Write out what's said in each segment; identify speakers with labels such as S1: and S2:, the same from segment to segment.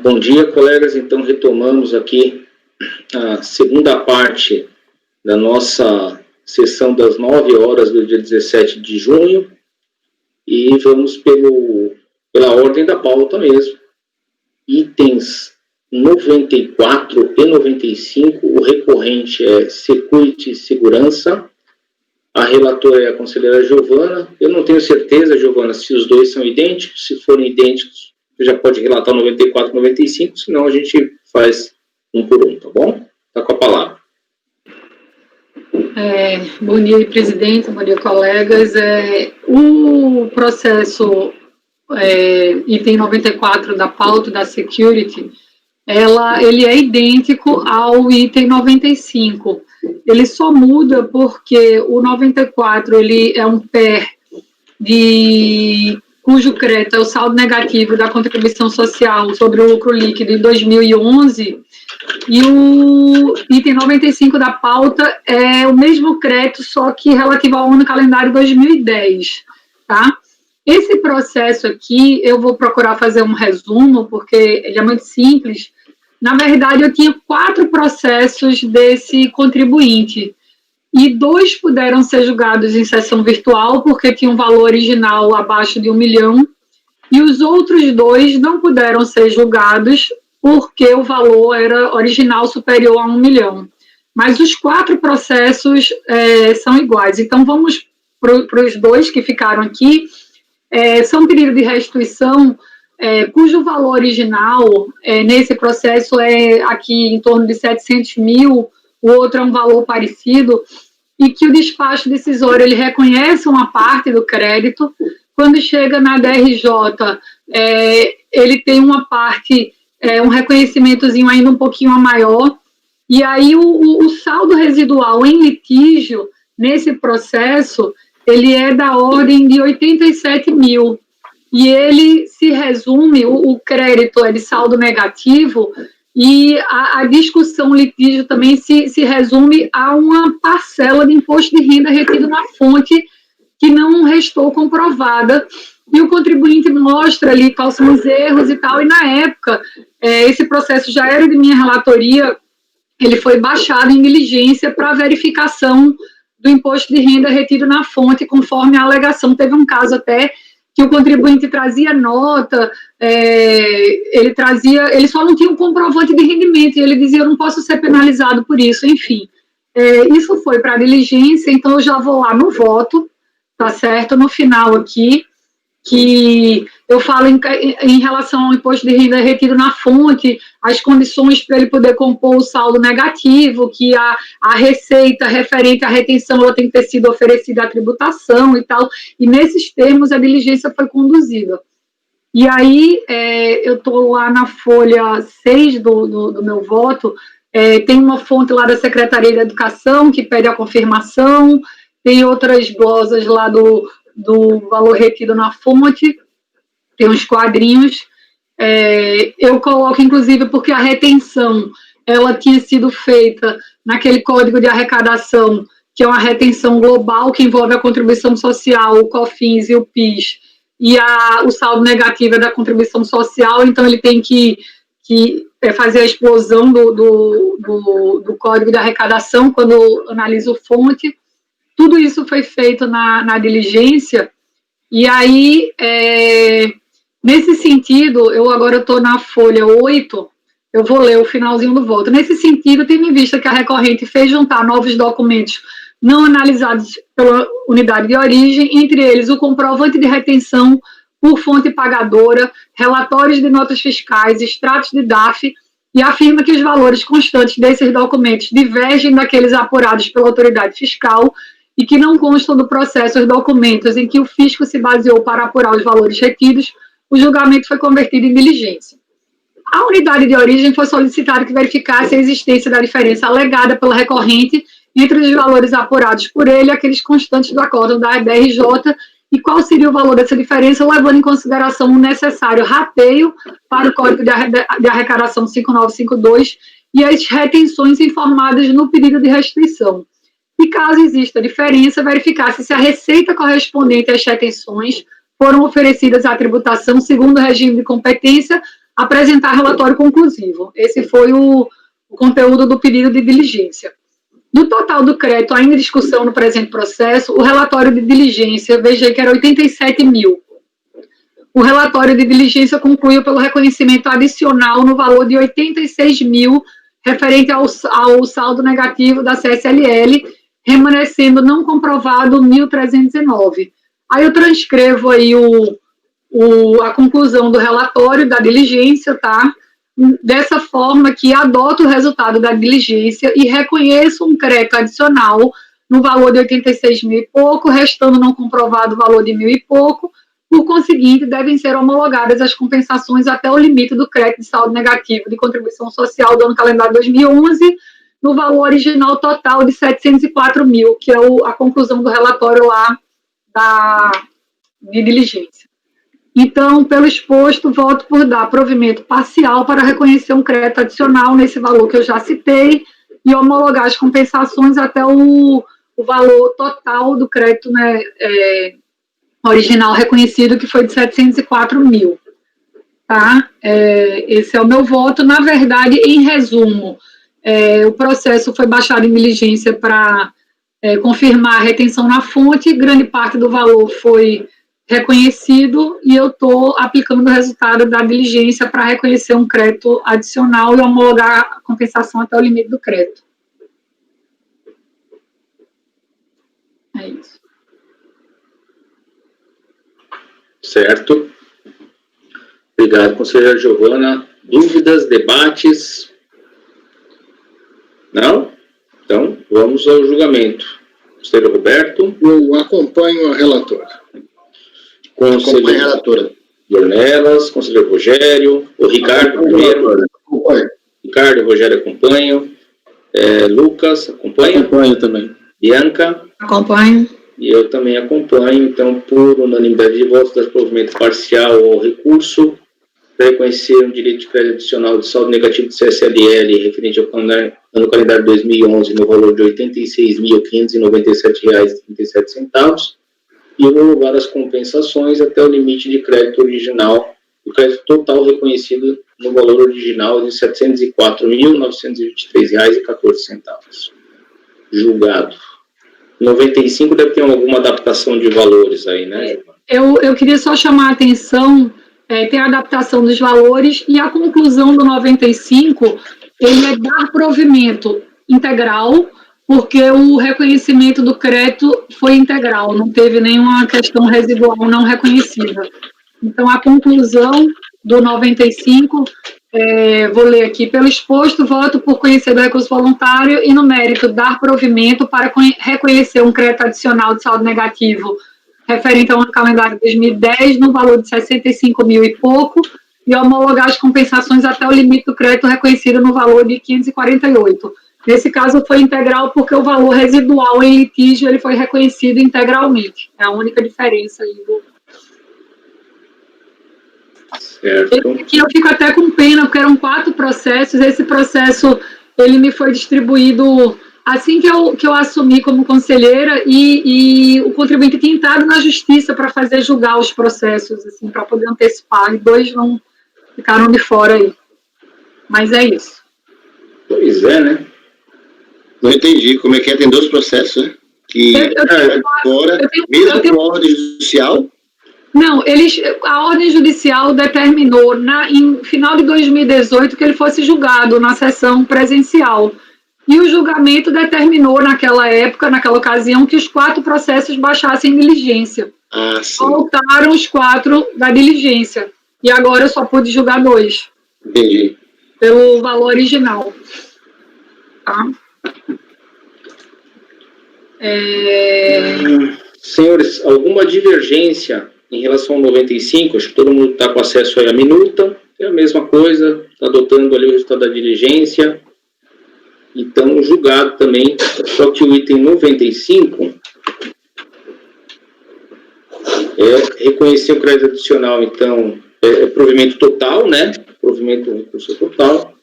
S1: Bom dia, colegas. Então, retomamos aqui a segunda parte da nossa sessão das 9 horas do dia 17 de junho e vamos pela ordem da pauta mesmo. Itens 94 e 95, o recorrente é Security e Segurança. A relatora é a conselheira Giovana. Eu não tenho certeza, Giovana, se os dois são idênticos. Se forem idênticos, você já pode relatar 94 e 95, senão a gente faz um por um, tá bom? Está com a palavra.
S2: Bom dia, presidente, bom dia, colegas. O processo item 94 da pauta da Security, ele é idêntico ao item 95. Ele só muda porque o 94 ele é um PER cujo crédito é o saldo negativo da contribuição social sobre o lucro líquido em 2011, e o item 95 da pauta é o mesmo crédito, só que relativo ao ano calendário 2010, tá? Esse processo aqui, eu vou procurar fazer um resumo, porque ele é muito simples. Na verdade, eu tinha 4 processos desse contribuinte, e 2 puderam ser julgados em sessão virtual, porque tinha um valor original abaixo de 1 milhão, e os outros 2 não puderam ser julgados, porque o valor era original superior a 1 milhão. Mas os 4 processos são iguais. Então, vamos para os 2 que ficaram aqui. São pedidos de restituição, cujo valor original nesse processo é aqui em torno de 700 mil, o outro é um valor parecido, e que o despacho decisório ele reconhece uma parte do crédito. Quando chega na DRJ, ele tem uma parte, um reconhecimentozinho ainda um pouquinho maior, e aí o saldo residual em litígio, nesse processo, ele é da ordem de 87 mil, e ele se resume, o crédito é de saldo negativo, e a discussão litígio também se resume a uma parcela de imposto de renda retido na fonte que não restou comprovada, e o contribuinte mostra ali quais são os erros e tal, e na época, esse processo já era de minha relatoria, ele foi baixado em diligência para verificação do imposto de renda retido na fonte, conforme a alegação. Teve um caso até que o contribuinte trazia nota, ele só não tinha um comprovante de rendimento, e ele dizia, eu não posso ser penalizado por isso, enfim. Isso foi para a diligência, então eu já vou lá no voto, tá certo? No final aqui, que eu falo em relação ao imposto de renda retido na fonte, as condições para ele poder compor o saldo negativo, que a receita referente à retenção ela tem que ter sido oferecida à tributação e tal, e nesses termos a diligência foi conduzida. E aí, eu estou lá na folha 6 do meu voto, tem uma fonte lá da Secretaria de Educação que pede a confirmação, tem outras glosas lá do valor retido na fonte, tem uns quadrinhos, eu coloco, inclusive, porque a retenção, ela tinha sido feita naquele código de arrecadação, que é uma retenção global, que envolve a contribuição social, o COFINS e o PIS, e o saldo negativo é da contribuição social, então ele tem que fazer a explosão do código de arrecadação, quando analiso fonte. Tudo isso foi feito na diligência, e aí, nesse sentido, eu agora estou na folha 8, eu vou ler o finalzinho do voto. Nesse sentido, tendo em vista que a recorrente fez juntar novos documentos não analisados pela unidade de origem, entre eles o comprovante de retenção por fonte pagadora, relatórios de notas fiscais, extratos de DAF, e afirma que os valores constantes desses documentos divergem daqueles apurados pela autoridade fiscal e que não constam do processo os documentos em que o fisco se baseou para apurar os valores retidos, o julgamento foi convertido em diligência. A unidade de origem foi solicitada que verificasse a existência da diferença alegada pela recorrente entre os valores apurados por ele e aqueles constantes do acordo da DRJ, e qual seria o valor dessa diferença, levando em consideração o necessário rateio para o Código de Arrecadação 5952 e as retenções informadas no pedido de restituição. E caso exista diferença, verificar-se se a receita correspondente às retenções foram oferecidas à tributação segundo o regime de competência, apresentar relatório conclusivo. Esse foi o conteúdo do pedido de diligência. Do total do crédito ainda em discussão no presente processo, o relatório de diligência, veja que era 87 mil. O relatório de diligência concluiu pelo reconhecimento adicional no valor de 86 mil, referente ao saldo negativo da CSLL, remanescendo não comprovado 1.319. Aí eu transcrevo aí a conclusão do relatório da diligência, tá? Dessa forma que adoto o resultado da diligência e reconheço um crédito adicional no valor de 86 mil e pouco, restando não comprovado o valor de 1.000 e pouco. Por conseguinte, devem ser homologadas as compensações até o limite do crédito de saldo negativo de contribuição social do ano calendário 2011, no valor original total de 704 mil, que é a conclusão do relatório lá de diligência. Então, pelo exposto, voto por dar provimento parcial para reconhecer um crédito adicional nesse valor que eu já citei e homologar as compensações até o valor total do crédito, né, original reconhecido, que foi de 704 mil. Tá? Esse é o meu voto. Na verdade, em resumo, o processo foi baixado em diligência para confirmar a retenção na fonte, grande parte do valor foi reconhecido e eu estou aplicando o resultado da diligência para reconhecer um crédito adicional e homologar a compensação até o limite do crédito. É isso.
S1: Certo. Obrigado, conselheira Giovana. Dúvidas, debates? Não? Então, vamos ao julgamento. Conselheiro Roberto.
S3: Eu acompanho a relatora.
S1: Conselheiro
S3: relatora.
S1: Dornelas, conselheiro Rogério, o Ricardo primeiro.
S3: Acompanho.
S1: Ricardo e Rogério acompanham. Lucas, acompanha?
S3: Acompanho também.
S1: Bianca?
S2: Acompanho.
S1: E eu também acompanho. Então, por unanimidade de votos, dá provimento parcial ao recurso para reconhecer um direito de crédito adicional de saldo negativo de CSLL referente ao ano calendário 2011 no valor de R$ 86.597,37 e homologar as compensações até o limite de crédito original, o crédito total reconhecido no valor original de R$ 704.923,14. Julgado. 95 deve ter alguma adaptação de valores aí, né?
S2: Eu queria só chamar a atenção, tem a adaptação dos valores e a conclusão do 95, ele é dar provimento integral, porque o reconhecimento do crédito foi integral, não teve nenhuma questão residual não reconhecida. Então, a conclusão do 95, vou ler aqui, pelo exposto, voto por conhecer do recurso voluntário e, no mérito, dar provimento para reconhecer um crédito adicional de saldo negativo referente ao ano calendário 2010, no valor de 65 mil e pouco, e homologar as compensações até o limite do crédito reconhecido no valor de 548. Nesse caso, foi integral porque o valor residual em litígio ele foi reconhecido integralmente. É a única diferença aí do...
S1: Certo.
S2: Aqui eu fico até com pena, porque eram 4 processos. Esse processo ele me foi distribuído assim que eu assumi como conselheira e o contribuinte tinha entrado na justiça para fazer julgar os processos, assim, para poder antecipar, e 2 não ficaram de fora aí. Mas é isso.
S1: Pois é, né?
S3: Não entendi como é que tem 2 processos, né? Que agora, mesmo com ordem judicial...
S2: Não, a ordem judicial determinou em final de 2018 que ele fosse julgado na sessão presencial. E o julgamento determinou naquela época, naquela ocasião, que os 4 processos baixassem diligência.
S3: Ah, sim.
S2: Voltaram os 4 da diligência. E agora eu só pude julgar 2.
S3: Entendi.
S2: Pelo valor original. Tá?
S1: Senhores, alguma divergência em relação ao 95? Acho que todo mundo está com acesso aí à minuta. É a mesma coisa, está adotando ali o resultado da diligência. Então, julgado também, só que o item 95 reconhecer o crédito adicional, então, provimento total, né? Provimento recurso total.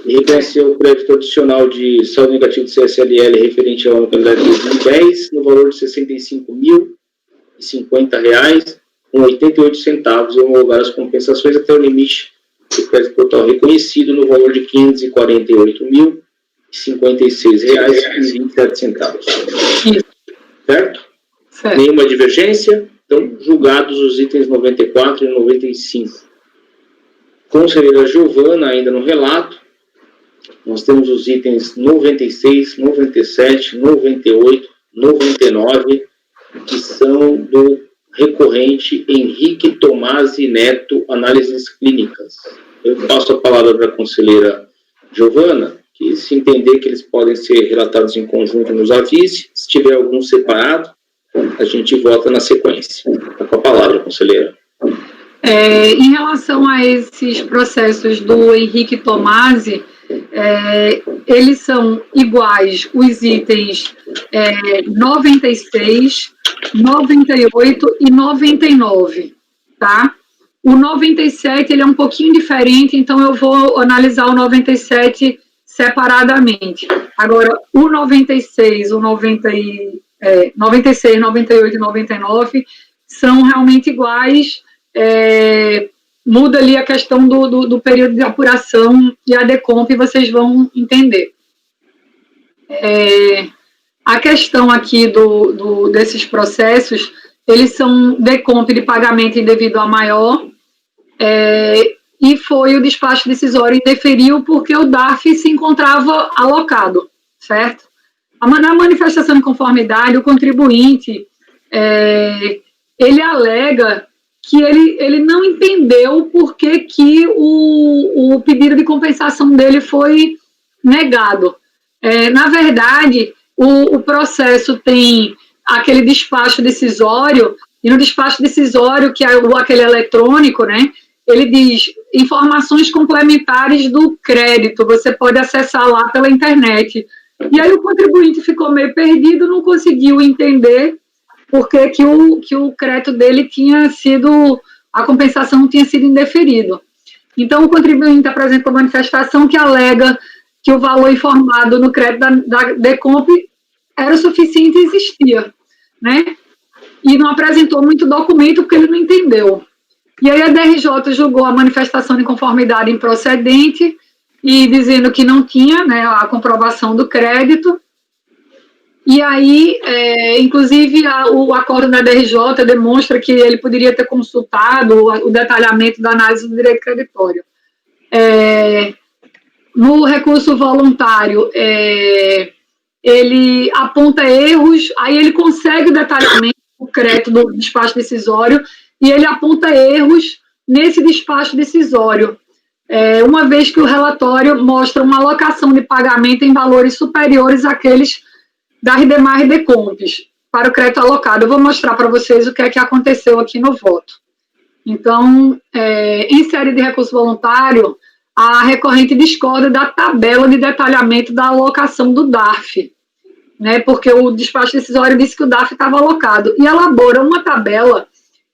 S1: E reconhecer o crédito adicional de saldo negativo de CSLL referente ao ano calendário de 2010, no valor de R$ 65.050,88, e homologar as compensações até o limite o crédito total reconhecido no valor de R$ 548.056,27. Certo?
S2: Certo.
S1: Nenhuma divergência? Então, julgados os itens 94 e 95. Conselheira Giovana, ainda no relato, nós temos os itens 96, 97, 98, 99, que são do recorrente Henrique Tomasi Neto, análises clínicas. Eu passo a palavra para a conselheira Giovana, que se entender que eles podem ser relatados em conjunto, nos avise. Se tiver algum separado, a gente vota na sequência. Está com a palavra, conselheira.
S2: Em relação a esses processos do Henrique Tomasi, eles são iguais os itens 96, 98 e 99, tá? O 97, ele é um pouquinho diferente, então eu vou analisar o 97 separadamente. Agora, o 96, 96, 98 e 99 são realmente iguais, muda ali a questão do período de apuração e a decomp, vocês vão entender. A questão aqui desses processos, eles são decomp de pagamento indevido a maior, e foi o despacho decisório indeferiu porque o DARF se encontrava alocado, certo? Na manifestação de conformidade, o contribuinte, ele alega que ele não entendeu por que o pedido de compensação dele foi negado. Na verdade, o processo tem aquele despacho decisório, e no despacho decisório, que é aquele eletrônico, né, ele diz informações complementares do crédito, você pode acessar lá pela internet. E aí o contribuinte ficou meio perdido, não conseguiu entender porque que o crédito dele tinha sido, a compensação tinha sido indeferido. Então, o contribuinte apresenta uma manifestação que alega que o valor informado no crédito da Decomp era o suficiente e existia, né? E não apresentou muito documento porque ele não entendeu. E aí a DRJ julgou a manifestação de conformidade improcedente e dizendo que não tinha, né, a comprovação do crédito. E aí, inclusive, o acordo da DRJ demonstra que ele poderia ter consultado o detalhamento da análise do direito creditório. No recurso voluntário, ele aponta erros, aí ele consegue o detalhamento do crédito do despacho decisório e ele aponta erros nesse despacho decisório, uma vez que o relatório mostra uma alocação de pagamento em valores superiores àqueles das demais Decomps para o crédito alocado. Eu vou mostrar para vocês o que é que aconteceu aqui no voto. Então, em série de recurso voluntário, a recorrente discorda da tabela de detalhamento da alocação do DARF, né, porque o despacho decisório disse que o DARF estava alocado, e elabora uma tabela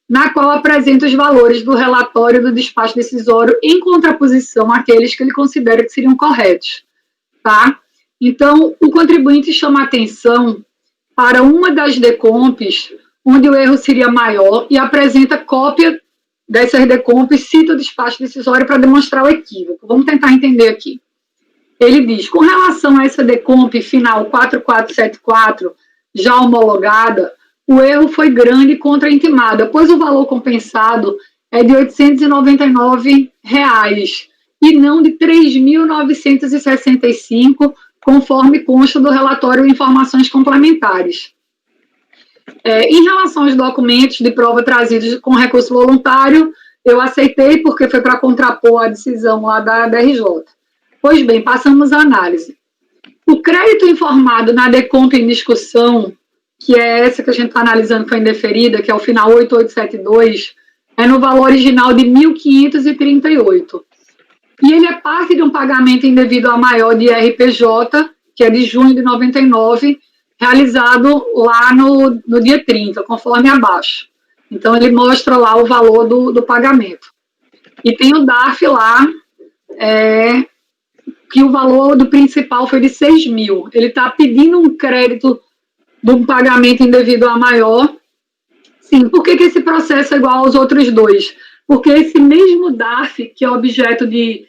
S2: na qual apresenta os valores do relatório do despacho decisório em contraposição àqueles que ele considera que seriam corretos, tá? Então, o contribuinte chama atenção para uma das Decomps, onde o erro seria maior, e apresenta cópia dessas Decomps, cita o despacho decisório para demonstrar o equívoco. Vamos tentar entender aqui. Ele diz, com relação a essa Decomp final 4474, já homologada, o erro foi grande e contraintimada, pois o valor compensado é de R$ 899 e não de R$ 3.965, conforme consta do relatório Informações Complementares. Em relação aos documentos de prova trazidos com recurso voluntário, eu aceitei porque foi para contrapor a decisão lá da DRJ. Pois bem, passamos à análise. O crédito informado na Decomp em discussão, que é essa que a gente está analisando que foi indeferida, que é o final 8872, é no valor original de R$ 1.538. E ele é parte de um pagamento indevido a maior de RPJ, que é de junho de 99, realizado lá no dia 30, conforme abaixo. Então, ele mostra lá o valor do pagamento. E tem o DARF lá, que o valor do principal foi de 6 mil. Ele está pedindo um crédito de um pagamento indevido a maior. Sim, por que esse processo é igual aos outros dois? porque esse mesmo DARF, que é objeto de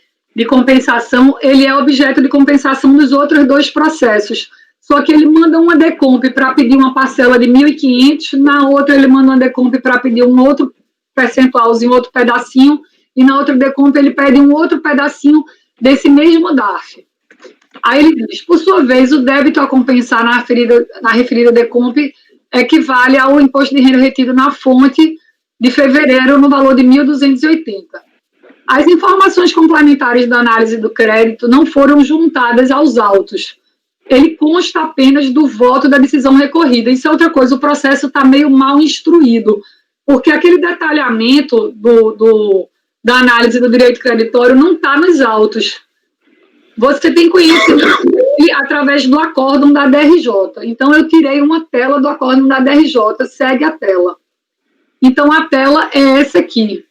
S2: compensação, ele é objeto de compensação dos outros dois processos. Só que ele manda uma decomp para pedir uma parcela de 1.500, na outra ele manda uma decomp para pedir um outro percentualzinho, outro pedacinho, e na outra decomp ele pede um outro pedacinho desse mesmo DARF. Aí ele diz, por sua vez, o débito a compensar na referida decomp equivale ao imposto de renda retido na fonte de fevereiro no valor de 1.280. As informações complementares da análise do crédito não foram juntadas aos autos. Ele consta apenas do voto da decisão recorrida. Isso é outra coisa, o processo está meio mal instruído, porque aquele detalhamento da análise do direito creditório não está nos autos. Você tem conhecimento dele através do acórdão da DRJ. Então, eu tirei uma tela do acórdão da DRJ, segue a tela. Então, a tela é essa aqui.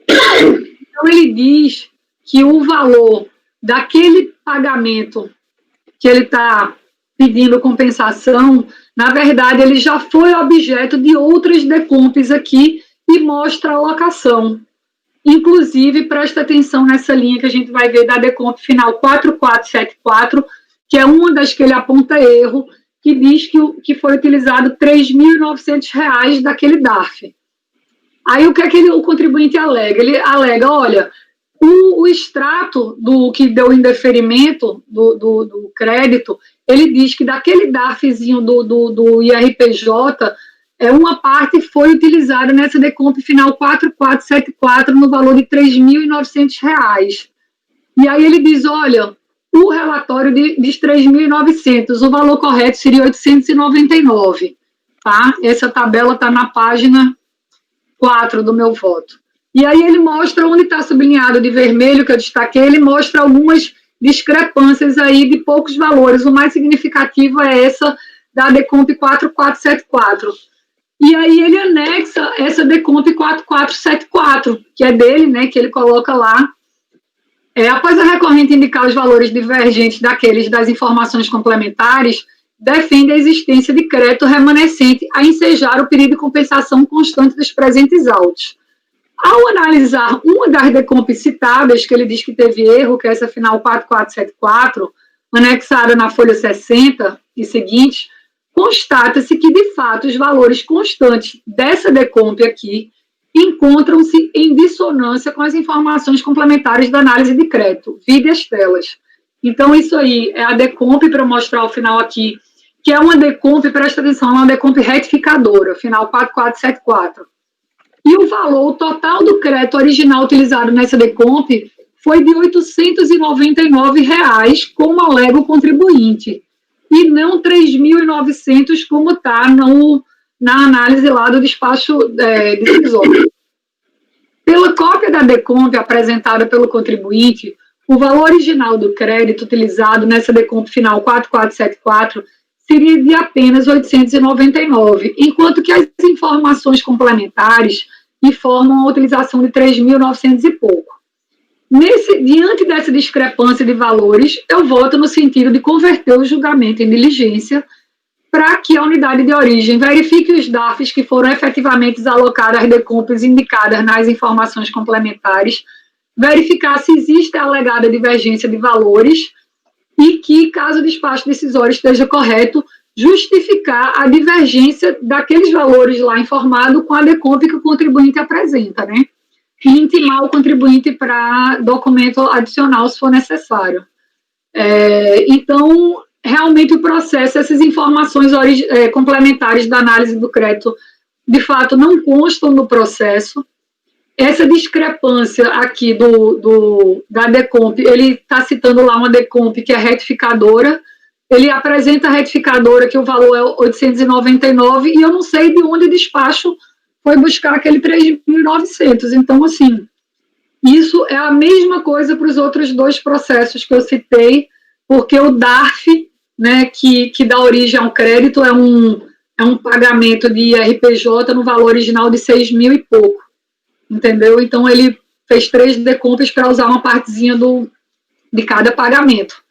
S2: Então, ele diz que o valor daquele pagamento que ele está pedindo compensação, na verdade, ele já foi objeto de outras decomps aqui e mostra a alocação. Inclusive, presta atenção nessa linha que a gente vai ver da decomp final 4474, que é uma das que ele aponta erro, que diz que foi utilizado R$ 3.900 daquele DARF. Aí, o que é que o contribuinte alega? Ele alega, olha, o extrato do que deu indeferimento do crédito, ele diz que daquele DARFzinho do IRPJ, uma parte foi utilizada nessa decomp final 4474 no valor de R$ 3.900. E aí ele diz, olha, o relatório diz 3.900, o valor correto seria 899, tá? Essa tabela está na página 4 do meu voto. E aí ele mostra onde está sublinhado de vermelho, que eu destaquei, ele mostra algumas discrepâncias aí de poucos valores. O mais significativo é essa da decomp 4474. E aí ele anexa essa decomp 4474, que é dele, né, que ele coloca lá. Após a recorrente indicar os valores divergentes daqueles das informações complementares, defende a existência de crédito remanescente a ensejar o período de compensação constante dos presentes autos. Ao analisar uma das decomps citadas, que ele diz que teve erro, que é essa final 4474, anexada na folha 60 e seguinte, constata-se que, de fato, os valores constantes dessa decomp aqui encontram-se em dissonância com as informações complementares da análise de crédito, vide as telas. Então, isso aí é a decomp, para mostrar ao final aqui, que é uma decomp, presta atenção, é uma decomp retificadora, final 4474. E o valor total do crédito original utilizado nessa decomp foi de R$ 899, como alega o contribuinte, e não 3.900, como está na análise lá do despacho decisório. Pela cópia da decomp apresentada pelo contribuinte, o valor original do crédito utilizado nessa decomp final 4474 seria de apenas 899, enquanto que as informações complementares informam a utilização de 3.900 e pouco. Diante dessa discrepância de valores, eu voto no sentido de converter o julgamento em diligência para que a unidade de origem verifique os DARFs que foram efetivamente alocados às decomps indicadas nas informações complementares, verificar se existe a alegada divergência de valores e que, caso o despacho decisório esteja correto, justificar a divergência daqueles valores lá informados com a decomp que o contribuinte apresenta, né? E intimar o contribuinte para documento adicional, se for necessário. Então, realmente o processo, essas informações complementares da análise do crédito, de fato, não constam no processo. Essa discrepância aqui da decomp, ele está citando lá uma decomp que é retificadora, ele apresenta a retificadora que o valor é 899 e eu não sei de onde o despacho foi buscar aquele 3.900. Então, assim, isso é a mesma coisa para os outros dois processos que eu citei, porque o DARF, né, que dá origem ao crédito, é um pagamento de IRPJ no valor original de 6.000 e pouco, entendeu? Então, ele fez 3 decomps para usar uma partezinha de cada pagamento.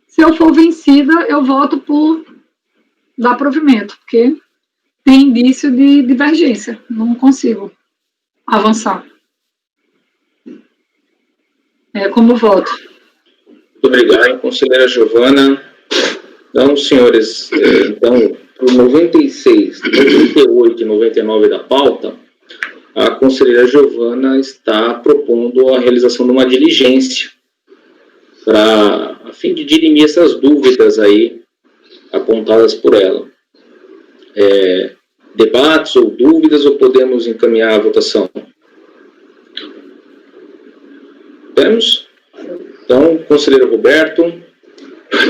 S2: Se eu for vencida, eu voto por dar provimento, porque tem indício de divergência, não consigo avançar. como voto.
S1: Muito obrigado, conselheira Giovana. Então, senhores, então, para 96, 98 e 99 da pauta, a conselheira Giovana está propondo a realização de uma diligência a fim de dirimir essas dúvidas aí apontadas por ela. Debates ou dúvidas, ou podemos encaminhar a votação? Temos? Então, conselheiro Roberto.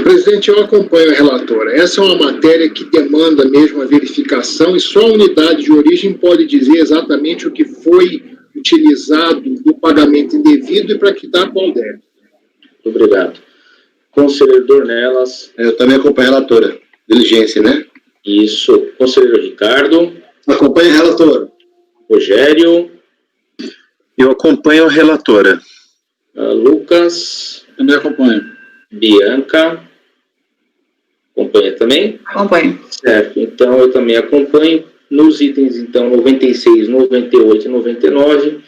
S4: Presidente, eu acompanho a relatora. Essa é uma matéria que demanda mesmo a verificação e só a unidade de origem pode dizer exatamente o que foi utilizado do pagamento indevido e para que dar qual deve.
S1: Muito obrigado. Conselheiro Dornelas.
S3: Eu também acompanho a relatora. Diligência, né?
S1: Isso. Conselheiro Ricardo.
S3: Acompanho a relatora.
S1: Rogério.
S5: Eu acompanho a relatora.
S1: Lucas.
S4: Também acompanho.
S1: Bianca. Acompanha também?
S2: Acompanho.
S1: Certo. Então, eu também acompanho. Nos itens, então, 96, 98 e 99,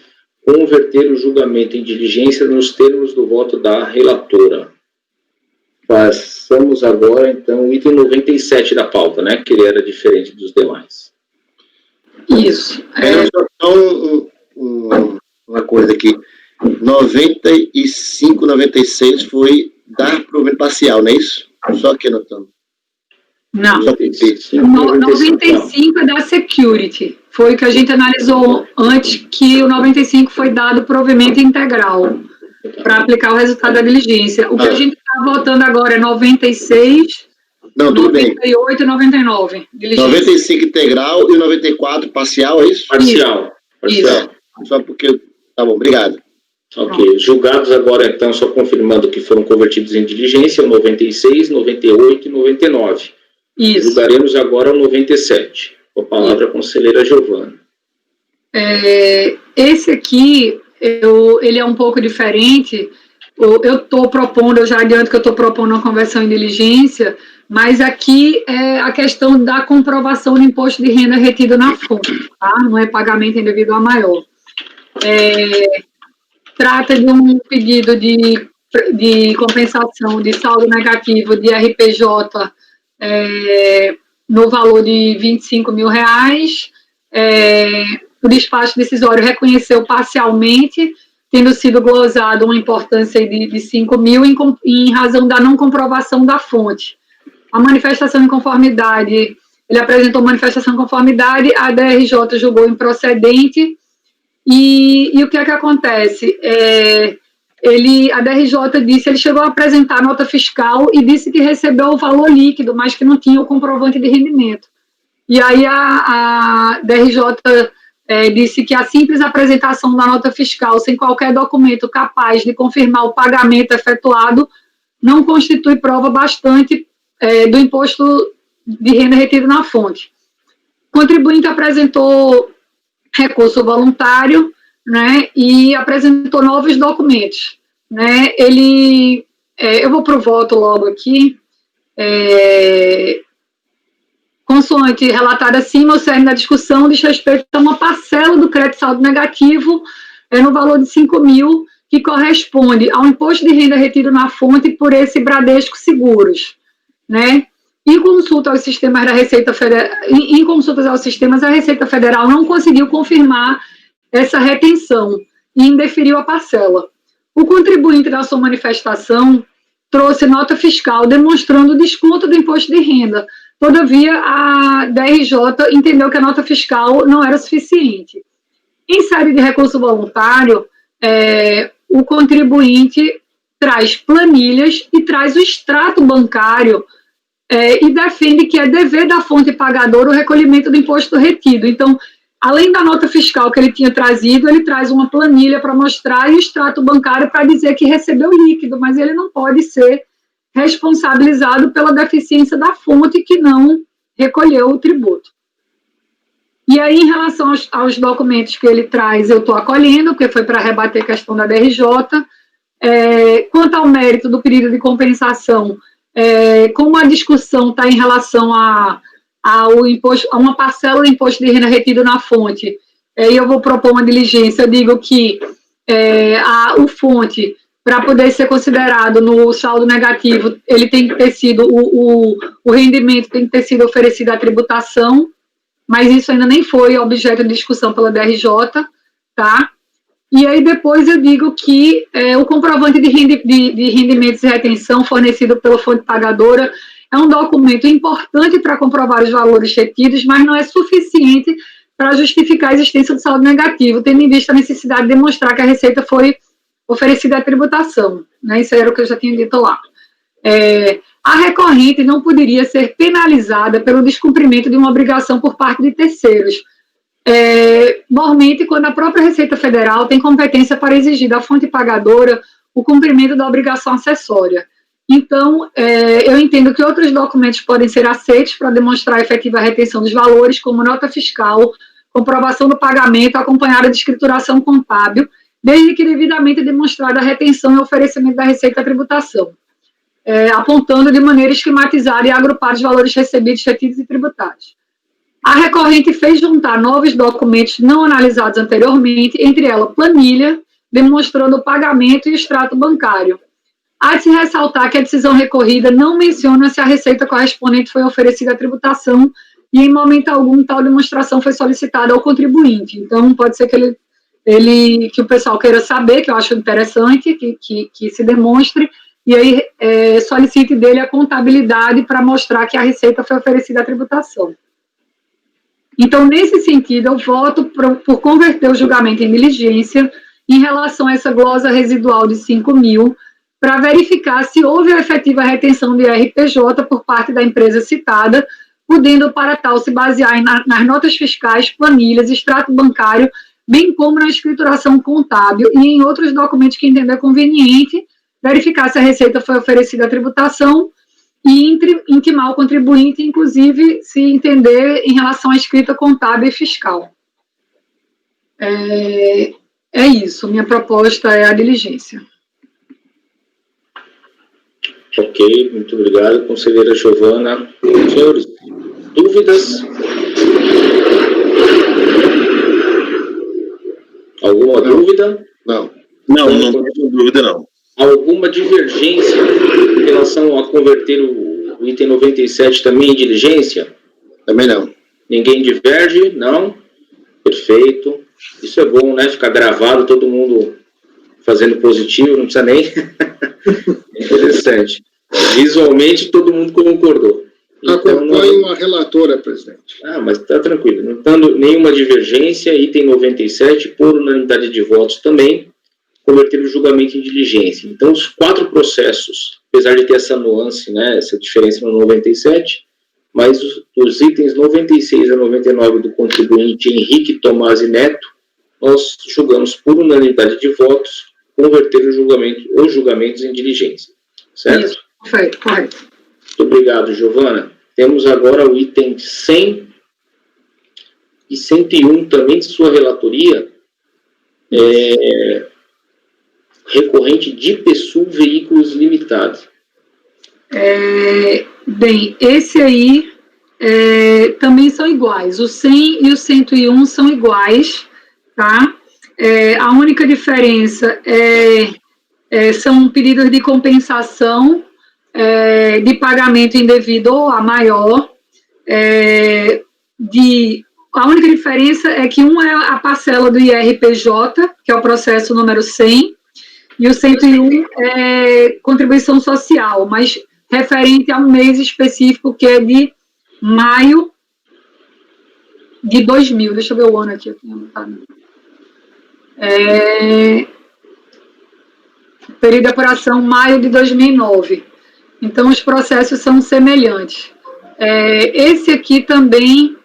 S1: converter o julgamento em diligência nos termos do voto da relatora. Passamos agora, então, ao item 97 da pauta, né? Que ele era diferente dos demais.
S2: Isso.
S3: Só uma coisa aqui. 95, 96 foi dar provimento parcial, não é isso? Só aqui anotando.
S2: Não.
S1: 95
S2: é da security. Foi o que a gente analisou antes, que o 95 foi dado provimento integral para aplicar o resultado da diligência. O que a gente está votando agora é 96,
S3: não, tudo
S2: 98 e 99. Diligência.
S3: 95 integral e 94 parcial, é isso?
S1: Parcial.
S2: Isso.
S3: Só porque... Tá bom, obrigado.
S1: Ok. Julgados agora, então, só confirmando que foram convertidos em diligência, 96, 98 e 99.
S2: Isso.
S1: Julgaremos agora o 97. Com a palavra a conselheira Giovana.
S2: Esse aqui, ele é um pouco diferente. Eu estou propondo, eu já adianto que eu estou propondo uma conversão em diligência, mas aqui é a questão da comprovação do imposto de renda retido na fonte, tá? Não é pagamento indevido a maior. Trata de um pedido de compensação de saldo negativo de RPJ no valor de R$25 mil. O despacho decisório reconheceu parcialmente, tendo sido glosado uma importância de R$5 mil em razão da não comprovação da fonte. A manifestação de conformidade, ele apresentou manifestação de conformidade, a DRJ julgou improcedente. E o que é que acontece? A DRJ disse, ele chegou a apresentar a nota fiscal e disse que recebeu o valor líquido, mas que não tinha o comprovante de rendimento. E aí a DRJ disse que a simples apresentação da nota fiscal, sem qualquer documento capaz de confirmar o pagamento efetuado, não constitui prova bastante do imposto de renda retido na fonte. O contribuinte apresentou recurso voluntário, né, e apresentou novos documentos, né, eu vou para o voto logo aqui, consoante relatado acima, o cerne da discussão diz respeito a uma parcela do crédito saldo negativo no valor de R$5 mil, que corresponde ao imposto de renda retido na fonte por esse Bradesco Seguros, né. Em consulta aos sistemas da Receita Federal, em consultas aos sistemas, a Receita Federal não conseguiu confirmar essa retenção e indeferiu a parcela. O contribuinte da sua manifestação trouxe nota fiscal demonstrando o desconto do imposto de renda. Todavia, a DRJ entendeu que a nota fiscal não era suficiente. Em série de recurso voluntário, o contribuinte traz planilhas e traz o extrato bancário e defende que é dever da fonte pagadora o recolhimento do imposto retido. Então, além da nota fiscal que ele tinha trazido, ele traz uma planilha para mostrar e o extrato bancário para dizer que recebeu líquido, mas ele não pode ser responsabilizado pela deficiência da fonte que não recolheu o tributo. E aí, em relação aos documentos que ele traz, eu estou acolhendo, porque foi para rebater a questão da DRJ. Quanto ao mérito do pedido de compensação, como a discussão está em relação a uma parcela do imposto de renda retido na fonte, e eu vou propor uma diligência, eu digo que o fonte para poder ser considerado no saldo negativo, ele tem que ter sido, o rendimento tem que ter sido oferecido à tributação, mas isso ainda nem foi objeto de discussão pela DRJ, tá? E aí depois eu digo que o comprovante de rendimentos e retenção fornecido pela fonte pagadora é um documento importante para comprovar os valores retidos, mas não é suficiente para justificar a existência do saldo negativo, tendo em vista a necessidade de demonstrar que a receita foi oferecida à tributação, né? Isso era o que eu já tinha dito lá. A recorrente não poderia ser penalizada pelo descumprimento de uma obrigação por parte de terceiros, normalmente quando a própria Receita Federal tem competência para exigir da fonte pagadora o cumprimento da obrigação acessória. Então, eu entendo que outros documentos podem ser aceitos para demonstrar a efetiva retenção dos valores, como nota fiscal, comprovação do pagamento acompanhada de escrituração contábil, desde que devidamente demonstrada a retenção e oferecimento da receita à tributação, apontando de maneira esquematizada e agrupada os valores recebidos, retidos e tributados. A recorrente fez juntar novos documentos não analisados anteriormente, entre elas planilha, demonstrando o pagamento e o extrato bancário. Há de se ressaltar que a decisão recorrida não menciona se a receita correspondente foi oferecida à tributação e, em momento algum, tal demonstração foi solicitada ao contribuinte. Então, pode ser que que o pessoal queira saber, que eu acho interessante, que se demonstre, e aí solicite dele a contabilidade para mostrar que a receita foi oferecida à tributação. Então, nesse sentido, eu voto por converter o julgamento em diligência em relação a essa glosa residual de 5 mil, para verificar se houve a efetiva retenção de RPJ por parte da empresa citada, podendo, para tal, se basear nas notas fiscais, planilhas, extrato bancário, bem como na escrituração contábil e em outros documentos que entender conveniente, verificar se a receita foi oferecida à tributação e intimar o contribuinte, inclusive, se entender em relação à escrita contábil e fiscal. É isso, minha proposta é a diligência.
S1: Ok, muito obrigado, conselheira Giovana. Senhores, dúvidas? Alguma dúvida?
S3: Não.
S5: Não tenho dúvida, não.
S1: Alguma divergência em relação a converter o item 97 também em diligência?
S3: Também não.
S1: Ninguém diverge? Não? Perfeito. Isso é bom, né? Ficar gravado, todo mundo fazendo positivo, não precisa nem... Interessante. Visualmente, todo mundo concordou. Então,
S4: acompanho a relatora, presidente.
S1: Mas está tranquilo. Não tendo nenhuma divergência, item 97, por unanimidade de votos também, converter o julgamento em diligência. Então, os 4 processos, apesar de ter essa nuance, né, essa diferença no 97, mas os itens 96 a 99 do contribuinte Henrique Tomasi Neto, nós julgamos por unanimidade de votos, converter os julgamentos em diligência. Certo?
S2: Isso, correto.
S1: Muito obrigado, Giovana. Temos agora o item 100 e 101 também de sua relatoria, recorrente de Pessul Veículos Limitada.
S2: Bem, esse aí também são iguais. O 100 e o 101 são iguais, tá? A única diferença são pedidos de compensação de pagamento indevido ou a maior. A única diferença é que um é a parcela do IRPJ, que é o processo número 100, e o 101 é contribuição social, mas referente a um mês específico, que é de maio de 2000. Deixa eu ver o ano aqui. Eu tenho anotado. Período de apuração, maio de 2009. Então, os processos são semelhantes. Esse aqui também,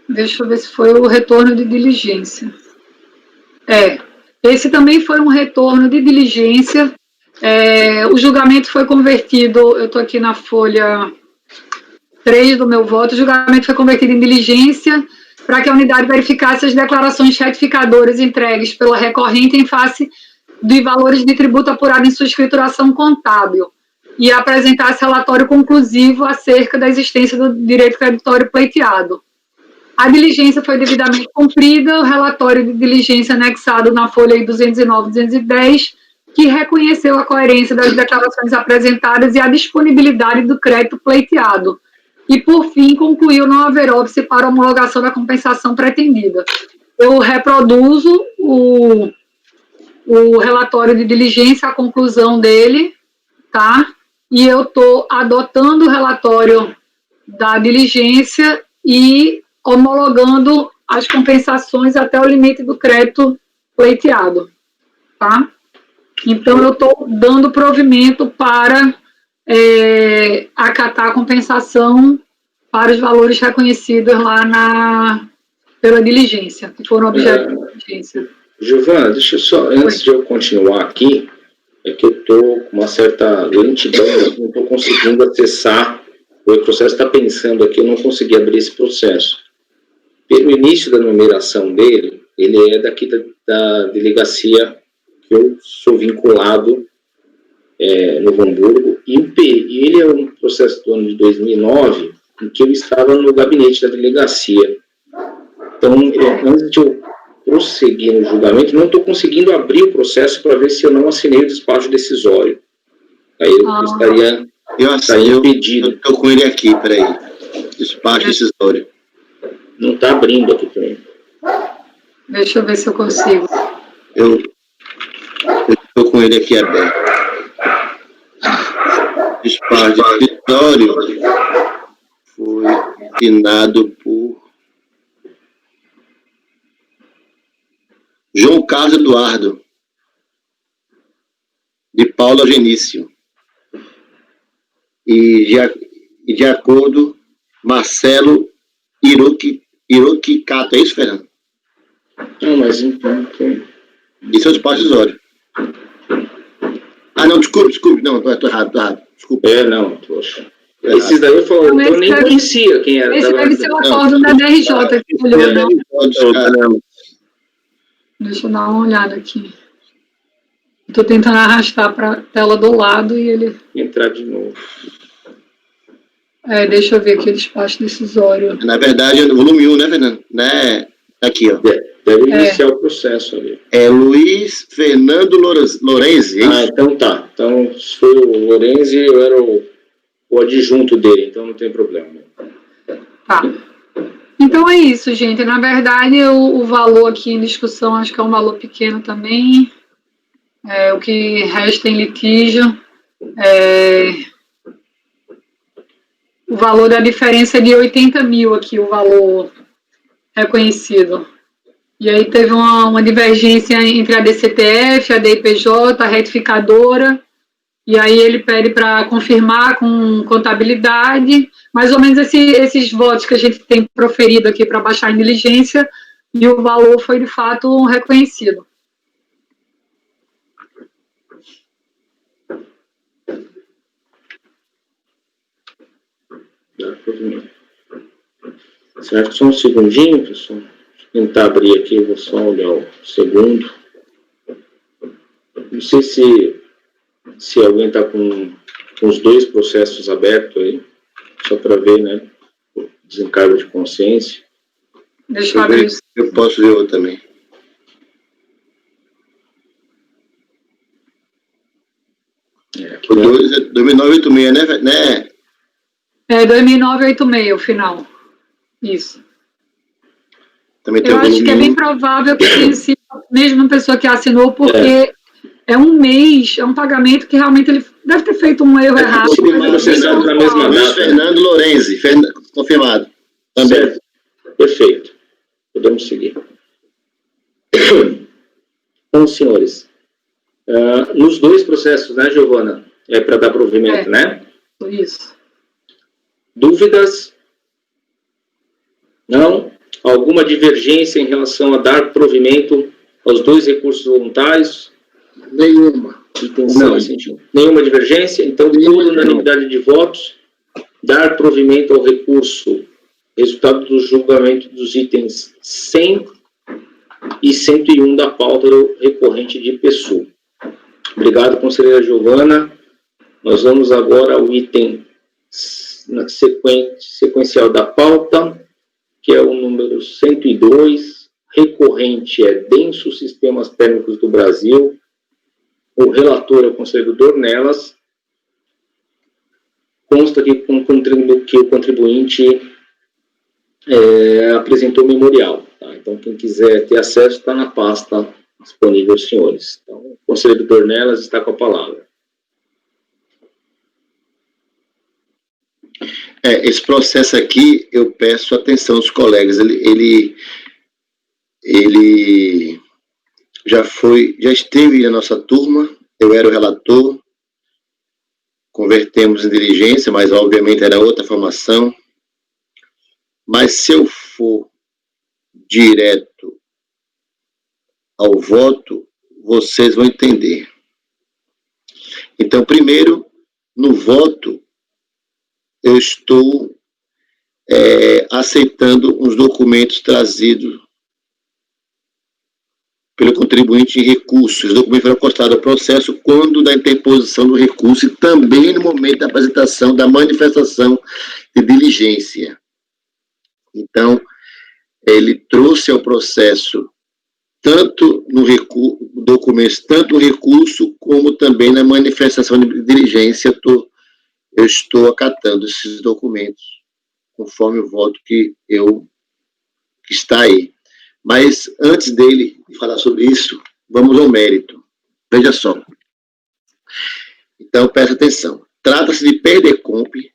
S2: deixa eu ver se foi o retorno de diligência. Esse também foi um retorno de diligência. O julgamento foi convertido, eu estou aqui na folha 3 do meu voto, o julgamento foi convertido em diligência para que a unidade verificasse as declarações retificadoras entregues pela recorrente em face de valores de tributo apurado em sua escrituração contábil e apresentasse relatório conclusivo acerca da existência do direito creditório pleiteado. A diligência foi devidamente cumprida, o relatório de diligência anexado na folha 209 e 210, que reconheceu a coerência das declarações apresentadas e a disponibilidade do crédito pleiteado. E, por fim, concluiu não haver óbice para a homologação da compensação pretendida. Eu reproduzo o relatório de diligência, a conclusão dele, tá? E eu estou adotando o relatório da diligência e homologando as compensações até o limite do crédito pleiteado, tá? Então, eu estou dando provimento para acatar a compensação para os valores reconhecidos lá pela diligência, que foram objeto da diligência.
S1: Giovana, deixa eu só, antes de eu continuar aqui, é que eu estou com uma certa lentidão, não estou conseguindo acessar, o processo está pensando aqui, eu não consegui abrir esse processo. Pelo início da numeração dele, ele é daqui da delegacia que eu sou vinculado no Hamburgo, e ele é um processo do ano de 2009, em que eu estava no gabinete da delegacia. Então, antes de eu prosseguir no julgamento, não estou conseguindo abrir o processo para ver se eu não assinei o despacho decisório. Aí eu estaria impedido.
S3: Eu estou com ele aqui, peraí. Despacho decisório.
S1: Não está abrindo aqui para mim.
S2: Deixa eu ver se eu consigo.
S3: Eu estou com ele aqui aberto. Despacho decisório foi assinado por João Carlos Eduardo, de Paula Genício. E de acordo, Marcelo Hiroki Kato. É isso, Fernando?
S1: Não, mas então...
S3: Isso é o despacho decisório. Ah, não, desculpe. Não, estou errado. Desculpa.
S1: Não, poxa. Esses daí eu nem conhecia quem era.
S2: Esse deve ser o acórdão da DRJ que olhou, não? Deixa eu dar uma olhada aqui. Estou tentando arrastar para a tela do lado e ele...
S1: Entrar de novo.
S2: Deixa eu ver aqui o despacho decisório.
S3: Na verdade, é no volume 1, né, Fernando? Né? Aqui, ó.
S1: Deve iniciar o processo ali.
S3: É Luiz Fernando Lorenzi.
S1: Então tá. Então, se foi o Lorenzi, eu era o adjunto dele, então não tem problema.
S2: Tá. Então é isso, gente. Na verdade, o valor aqui em discussão, acho que é um valor pequeno também. O que resta em litígio. O valor da diferença é de 80 mil aqui, o valor reconhecido. E aí teve uma divergência entre a DCTF, a DIPJ, a retificadora, e aí ele pede para confirmar com contabilidade, mais ou menos esses votos que a gente tem proferido aqui para baixar em diligência, e o valor foi de fato reconhecido.
S1: Certo? Só um segundinho, pessoal. Vou tentar abrir aqui, vou só olhar o segundo. Não sei se alguém está com os dois processos abertos aí, só para ver, né? Desencargo de consciência.
S2: Deixa eu abrir isso.
S3: Eu posso ver outro também. O 2986, né?
S2: 2986, o final. Isso.
S3: Também tem
S2: eu acho que é bem provável que tenha sido a mesma pessoa que assinou, porque é um mês, é um pagamento que realmente ele deve ter feito um erro errado.
S1: Processado na mesma data.
S3: Fernando Lorenzi, confirmado. Também.
S1: Certo. Perfeito. Podemos seguir. Então, senhores, nos dois processos, né, Giovana? É para dar provimento, né?
S2: Isso.
S1: Dúvidas? Não? Alguma divergência em relação a dar provimento aos dois recursos voluntários?
S4: Nenhuma.
S1: Intenção, nenhuma divergência? Então, por unanimidade de votos, dar provimento ao recurso, resultado do julgamento dos itens 100 e 101 da pauta do recorrente de PSU. Obrigado, conselheira Giovana. Nós vamos agora ao item sequencial da pauta, que é o número 102, recorrente é Denso Sistemas Térmicos do Brasil, o relator é o conselheiro Dornelas, consta que o contribuinte apresentou memorial. Tá? Então, quem quiser ter acesso, está na pasta disponível aos senhores. Então, o conselheiro Dornelas está com a palavra.
S3: Esse processo aqui, eu peço atenção dos colegas. Ele já esteve na nossa turma, eu era o relator, convertemos em diligência, mas obviamente era outra formação. Mas se eu for direto ao voto, vocês vão entender. Então, primeiro, no voto, eu estou aceitando uns documentos trazidos pelo contribuinte em recurso. Os documentos foram constados ao processo quando da interposição do recurso e também no momento da apresentação da manifestação de diligência. Então, ele trouxe ao processo tanto no documento, tanto no recurso como também na manifestação de diligência. Eu estou acatando esses documentos conforme o voto que está aí. Mas antes dele falar sobre isso, vamos ao mérito. Veja só. Então, presta atenção. Trata-se de PERDECOMP.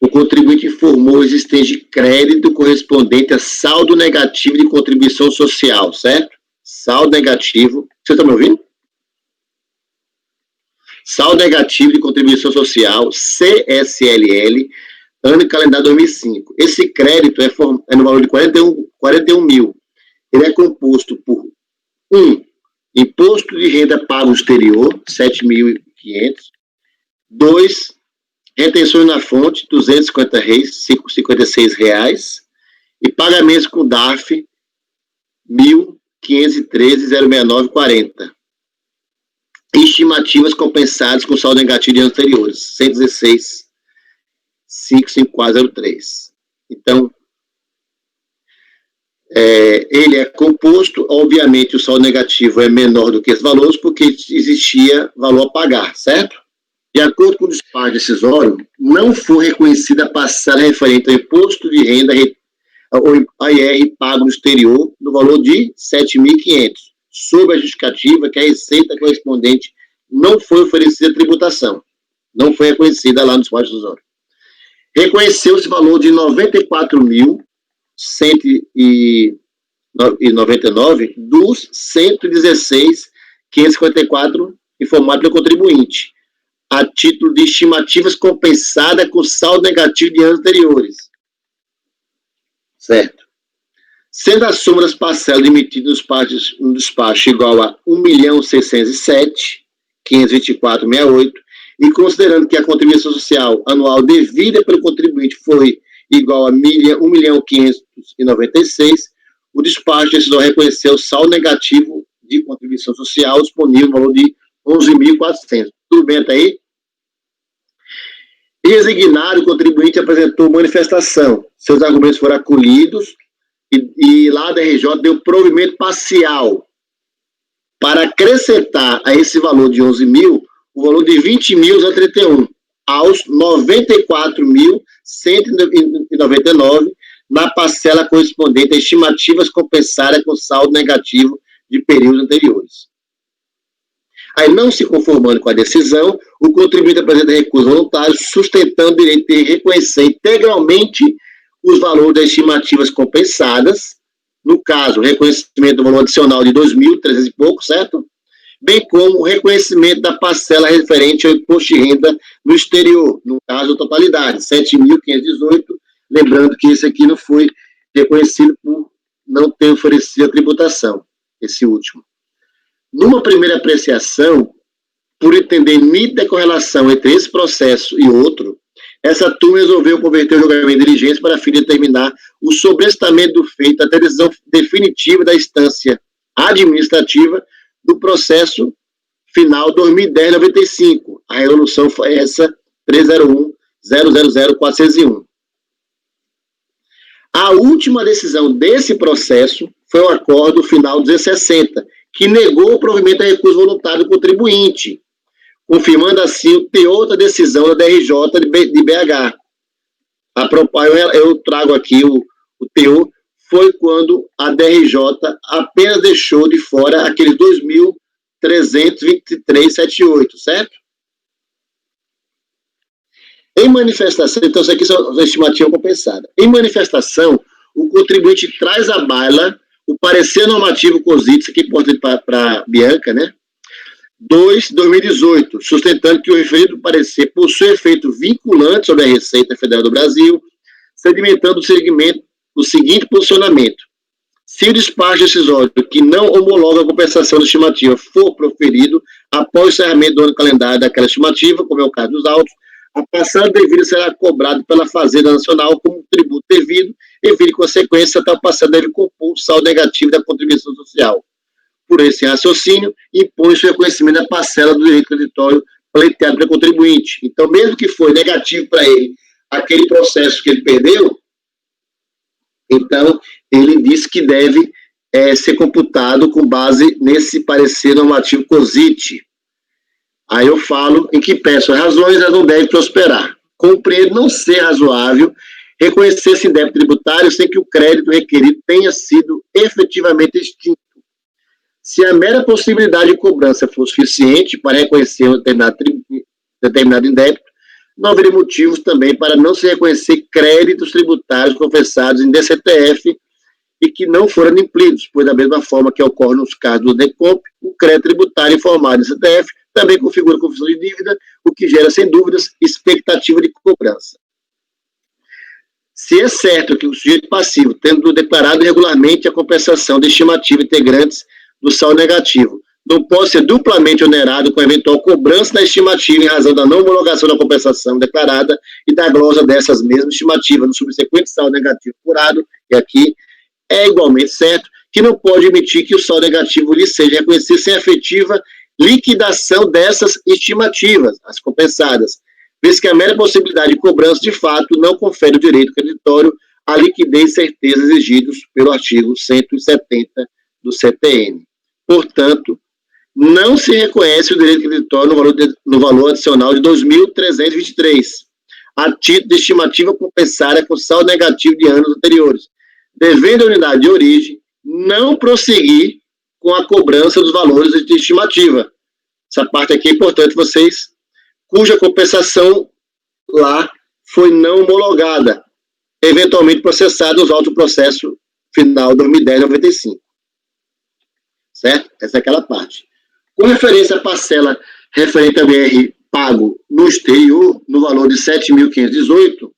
S3: O contribuinte informou a existência de crédito correspondente a saldo negativo de contribuição social, certo? Saldo negativo. Você está me ouvindo? Saldo negativo de contribuição social, CSLL, ano e calendário 2005. Esse crédito é no valor de 41 mil. Ele é composto por 1. Imposto de renda pago no exterior, 7.500. 2. Retenções na fonte, R$256. E pagamentos com DARF, 1.513,069,40. Estimativas compensadas com saldo negativo de anos anteriores, 116.554,03. Então, ele é composto, obviamente o saldo negativo é menor do que esses valores, porque existia valor a pagar, certo? De acordo com o despacho decisório, não foi reconhecida a parcela referente ao imposto de renda ou AIR pago no exterior no valor de 7.500, sob a justificativa que a receita correspondente não foi oferecida a tributação, não foi reconhecida lá no despacho decisório. Reconheceu-se o valor de 94.199 dos 116.554 informados pelo contribuinte, a título de estimativas compensadas com saldo negativo de anos anteriores. Certo? Sendo a soma das parcelas emitidas no despacho igual a 1.607.524,68, e considerando que a contribuição social anual devida pelo contribuinte foi igual a 1.596.096, o despacho decisório reconheceu o saldo negativo de contribuição social disponível no valor de 11.400. Tudo bem até aí? Resignado, o contribuinte apresentou manifestação. Seus argumentos foram acolhidos e lá da RJ deu provimento parcial para acrescentar a esse valor de 11 mil o valor de 20.031 aos 94.199 na parcela correspondente a estimativas compensadas com saldo negativo de períodos anteriores. Aí, não se conformando com a decisão, o contribuinte apresenta recurso voluntário sustentando o direito de reconhecer integralmente os valores das estimativas compensadas, no caso, o reconhecimento do valor adicional de 2.300 e pouco, certo? Bem como o reconhecimento da parcela referente ao imposto de renda no exterior, no caso, a totalidade, 7.518, lembrando que esse aqui não foi reconhecido por não ter oferecido a tributação, esse último. Numa primeira apreciação, por entender nítida correlação entre esse processo e outro, essa turma resolveu converter o julgamento de diligência para fim de determinar o sobrestamento do feito até a decisão definitiva da instância administrativa do processo final 2010-95. A resolução foi essa 301.000.401. A última decisão desse processo foi o acordo final 260, que negou o provimento a recurso voluntário do contribuinte, confirmando assim o teor da decisão da DRJ de BH. Eu trago aqui o teor, foi quando a DRJ apenas deixou de fora aqueles 2.323,78, certo? Em manifestação, então isso aqui são estimativa compensada. Em manifestação, o contribuinte traz à baila o parecer normativo COSIT, isso aqui é importante para Bianca, né? 2018, sustentando que o referido parecer possui efeito vinculante sobre a Receita Federal do Brasil, sedimentando o seguinte posicionamento. Se o despacho decisório que não homologa a compensação da estimativa for proferido após o encerramento do ano calendário daquela estimativa, como é o caso dos autos, a parcela devida será cobrada pela Fazenda Nacional como tributo devido e, via de consequência, tal parcela deve compor o saldo negativo da contribuição social. Por esse raciocínio, impõe-se o reconhecimento da parcela do direito creditório pleiteado pelo contribuinte. Então, mesmo que foi negativo para ele aquele processo que ele perdeu, então, ele disse que deve ser computado com base nesse parecer normativo COSIT. Aí eu falo em que peço as razões, elas não devem prosperar. Compreendo não ser razoável reconhecer esse débito tributário sem que o crédito requerido tenha sido efetivamente extinto. Se a mera possibilidade de cobrança for suficiente para reconhecer um determinado indébito, não haveria motivos também para não se reconhecer créditos tributários confessados em DCTF e que não foram adimplidos, pois da mesma forma que ocorre nos casos do DECOMP, o crédito tributário informado em DCTF também configura confissão de dívida, o que gera, sem dúvidas, expectativa de cobrança. Se é certo que o sujeito passivo, tendo declarado regularmente a compensação de estimativa integrantes do saldo negativo, não pode ser duplamente onerado com a eventual cobrança da estimativa em razão da não homologação da compensação declarada e da glosa dessas mesmas estimativas no subsequente saldo negativo apurado, e aqui é igualmente certo que não pode admitir que o saldo negativo lhe seja reconhecido sem efetiva liquidação dessas estimativas, as compensadas, visto que a mera possibilidade de cobrança, de fato, não confere o direito creditório à liquidez e certeza exigidos pelo artigo 170 do CTN. Portanto, não se reconhece o direito creditório no valor adicional de 2.323, a título de estimativa compensada com saldo negativo de anos anteriores, devendo a unidade de origem não prosseguir com a cobrança dos valores de estimativa. Essa parte aqui é importante vocês, cuja compensação lá foi não homologada, eventualmente processada nos autos do processo final 2010-95. Certo? Essa é aquela parte. Com referência à parcela referente a BR pago no exterior, no valor de 7.518,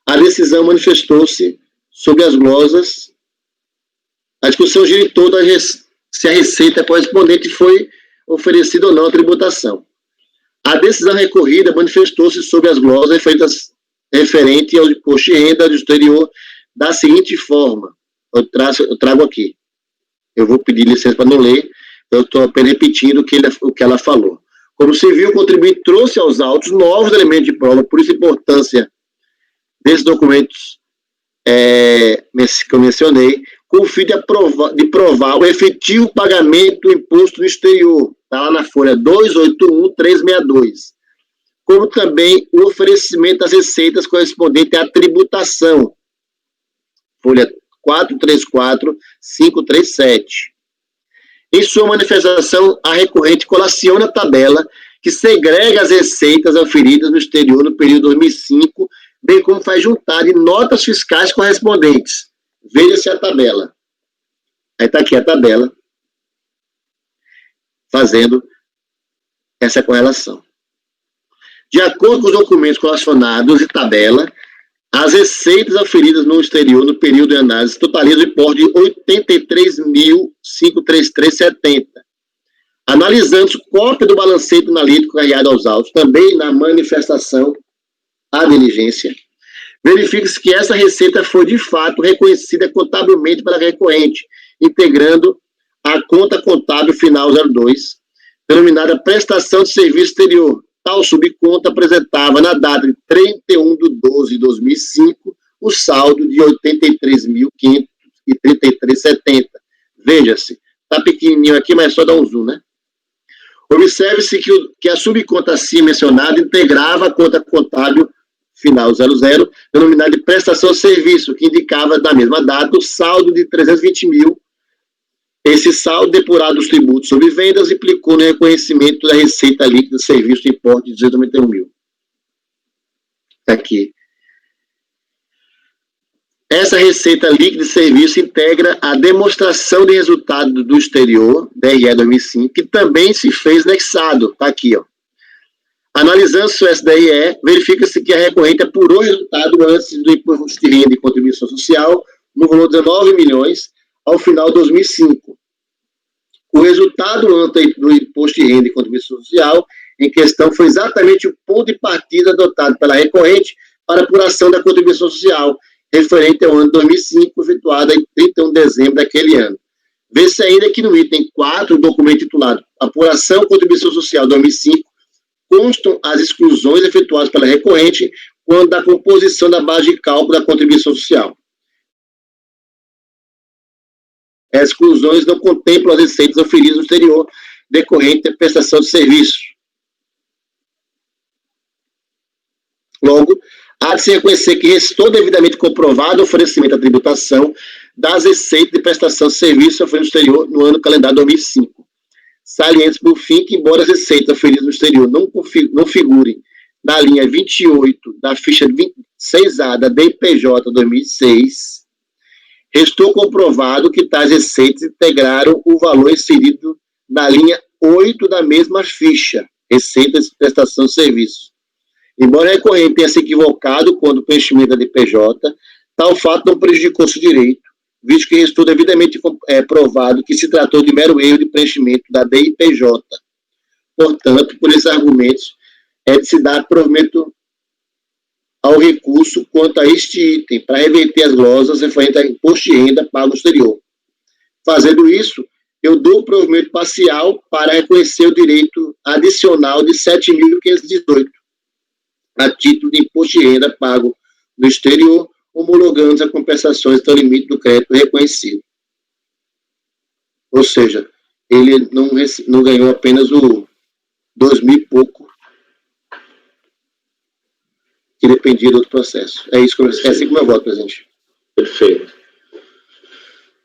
S3: a decisão manifestou-se sobre as glosas. A discussão gira em torno se a receita correspondente foi oferecida ou não à tributação. A decisão recorrida manifestou-se sobre as glosas referente ao imposto de renda do exterior da seguinte forma. Eu trago aqui. Eu vou pedir licença para não ler, eu estou apenas repetindo o que ela falou. Como se viu, o contribuinte trouxe aos autos novos elementos de prova, por isso a importância desses documentos que eu mencionei, com o fim de provar o efetivo pagamento do imposto no exterior, está lá na folha 281362, como também o oferecimento das receitas correspondentes à tributação, folha 434537. Em sua manifestação, a recorrente colaciona a tabela que segrega as receitas auferidas no exterior no período 2005, bem como faz juntar de notas fiscais correspondentes. Veja-se a tabela. Aí está aqui a tabela, fazendo essa correlação. De acordo com os documentos colacionados e tabela, as receitas auferidas no exterior no período de análise totalizam o importe de 83.533,70. Analisando cópia do balanceto analítico carregado aos autos, também na manifestação à diligência, verifica-se que essa receita foi, de fato, reconhecida contabilmente pela recorrente, integrando a conta contábil final 02, denominada prestação de serviço exterior. Tal subconta apresentava, na data de 31/12/2005, o saldo de 83.533,70. Veja-se, está pequenininho aqui, mas é só dar um zoom, né? Observe-se que a subconta acima mencionada integrava a conta contábil final 00, denominada de prestação de serviço, que indicava na mesma data o saldo de 320 mil. Esse saldo depurado dos tributos sobre vendas implicou no reconhecimento da receita líquida de serviço de importe de 291 mil. Aqui. Essa receita líquida de serviço integra a demonstração de resultado do exterior, DRE 2005, que também se fez nexado. Está aqui, ó. Analisando-se o SDRE, verifica-se que a recorrente apurou o resultado antes do imposto de renda e contribuição social, no valor de 19 milhões, ao final de 2005. O resultado antes do imposto de renda e contribuição social em questão foi exatamente o ponto de partida adotado pela recorrente para a apuração da contribuição social, referente ao ano 2005, efetuada em 31 de dezembro daquele ano. Vê-se ainda que no item 4, o documento titulado Apuração Contribuição Social 2005, constam as exclusões efetuadas pela recorrente quando da composição da base de cálculo da contribuição social. As exclusões não contemplam as receitas oferidas no exterior decorrente da prestação de serviço. Logo, há de se reconhecer que restou devidamente comprovado o oferecimento da tributação das receitas de prestação de serviço oferidas no exterior no ano calendário 2005. Salientes, por fim, que embora as receitas oferidas no exterior não figurem na linha 28 da ficha 26A da DIPJ 2006, restou comprovado que tais receitas integraram o valor inserido na linha 8 da mesma ficha, receitas de prestação de serviço. Embora a recorrente tenha se equivocado quando o preenchimento da DPJ, tal fato não prejudicou seu direito, visto que restou devidamente provado que se tratou de mero erro de preenchimento da DIPJ. Portanto, por esses argumentos, é de se dar provimento ao recurso quanto a este item, para reverter as glosas referentes a imposto de renda pago no exterior. Fazendo isso, eu dou provimento parcial para reconhecer o direito adicional de 7.518, a título de imposto de renda pago no exterior, homologando as compensações até o limite do crédito reconhecido. Ou seja, ele não ganhou apenas o 2.000 e pouco, que dependia do outro processo. É isso, é assim como eu voto, presidente.
S1: Perfeito.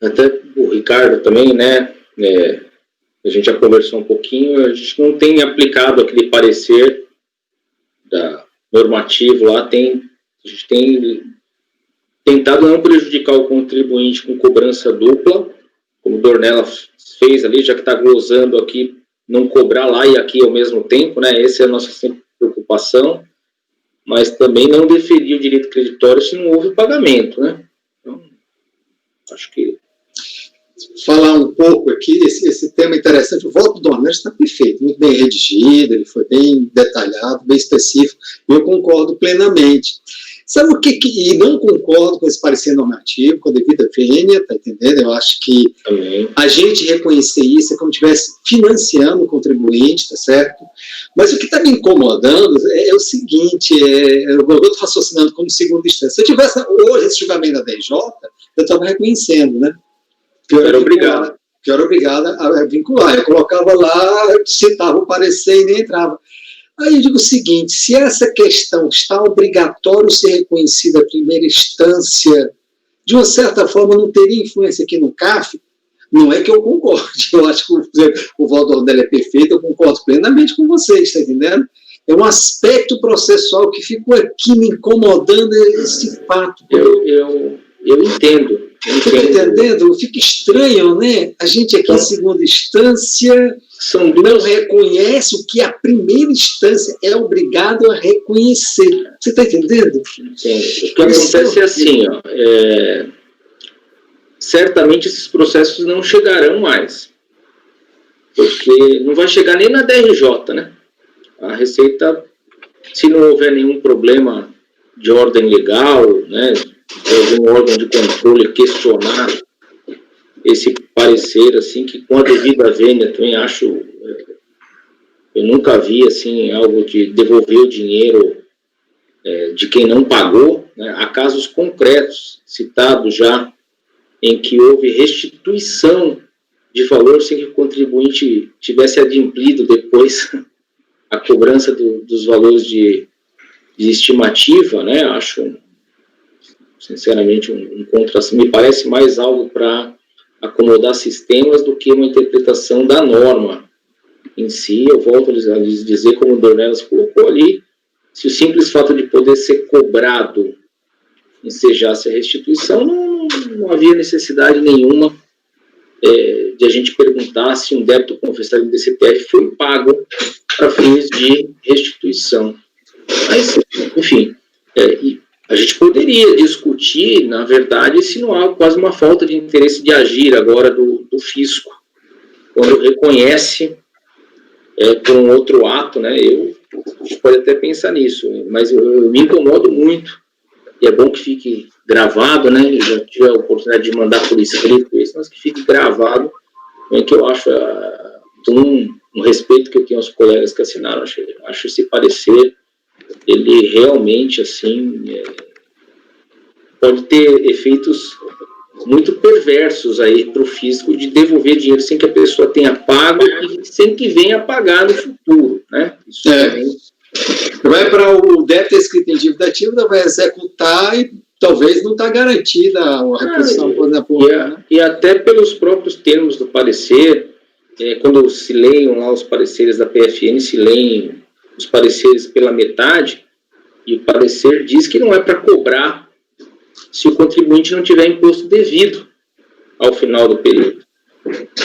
S1: Até o Ricardo também, né, a gente já conversou um pouquinho, a gente não tem aplicado aquele parecer normativo lá, a gente tem tentado não prejudicar o contribuinte com cobrança dupla, como o Dornella fez ali, já que está glosando aqui, não cobrar lá e aqui ao mesmo tempo, né, essa é a nossa sempre preocupação, mas também não deferir o direito creditório se não houve pagamento, né, então, acho que...
S6: Falar um pouco aqui, esse tema interessante, o voto do Dornella está perfeito, muito bem redigido, ele foi bem detalhado, bem específico, e eu concordo plenamente. Sabe o que, e não concordo com esse parecer normativo, com a devida vênia, tá entendendo? Eu acho que a gente reconhecer isso é como se estivesse financiando o contribuinte, tá certo? Mas o que está me incomodando é o seguinte, eu estou raciocinando como segunda instância. Se eu tivesse hoje esse julgamento da DJ, eu estava reconhecendo, né? Que eu era obrigado a vincular. Eu colocava lá, citava o parecer e nem entrava. Aí eu digo o seguinte, se essa questão está obrigatório ser reconhecida a primeira instância, de uma certa forma não teria influência aqui no CAF, não é que eu concorde. Eu acho que o voto do Dornella é perfeito, eu concordo plenamente com vocês, está entendendo? É um aspecto processual que ficou aqui me incomodando, esse fato.
S1: Eu entendo.
S6: Você está entendendo? Fica estranho, né? A gente aqui em segunda instância não reconhece o que a primeira instância é obrigado a reconhecer. Você está entendendo?
S1: Sim. O que acontece é assim, ó, certamente esses processos não chegarão mais, porque não vai chegar nem na DRJ, né? A Receita, se não houver nenhum problema de ordem legal, né? Algum órgão de controle questionar esse parecer, assim, que com a devida vênia, também acho, eu nunca vi, assim, algo de devolver o dinheiro de quem não pagou, né? Há casos concretos, citados já, em que houve restituição de valor sem que o contribuinte tivesse adimplido depois a cobrança dos valores de estimativa, né? Acho, sinceramente, um contraste. Me parece mais algo para acomodar sistemas do que uma interpretação da norma em si. Eu volto a lhes dizer, como o Dornelas colocou ali, se o simples fato de poder ser cobrado ensejasse a restituição, não havia necessidade nenhuma de a gente perguntar se um débito confessado no DCTF foi pago para fins de restituição. Mas, enfim, a gente poderia discutir, na verdade, se não há quase uma falta de interesse de agir agora do fisco, quando reconhece por um outro ato, né? A gente pode até pensar nisso, mas eu me incomodo muito, e é bom que fique gravado, né? Eu já tive a oportunidade de mandar por escrito isso, mas que fique gravado, que eu acho, um respeito que eu tenho aos colegas que assinaram, acho esse parecer, ele realmente, assim, pode ter efeitos muito perversos aí para o fisco de devolver dinheiro sem que a pessoa tenha pago e sem que venha pagar no futuro, né? Isso
S6: vai para o débito escrito em dívida ativa, vai executar e talvez não está garantida a reposição, por exemplo.
S1: E até pelos próprios termos do parecer, quando se leiam lá os pareceres da PFN, se leem os pareceres pela metade, e o parecer diz que não é para cobrar se o contribuinte não tiver imposto devido ao final do período.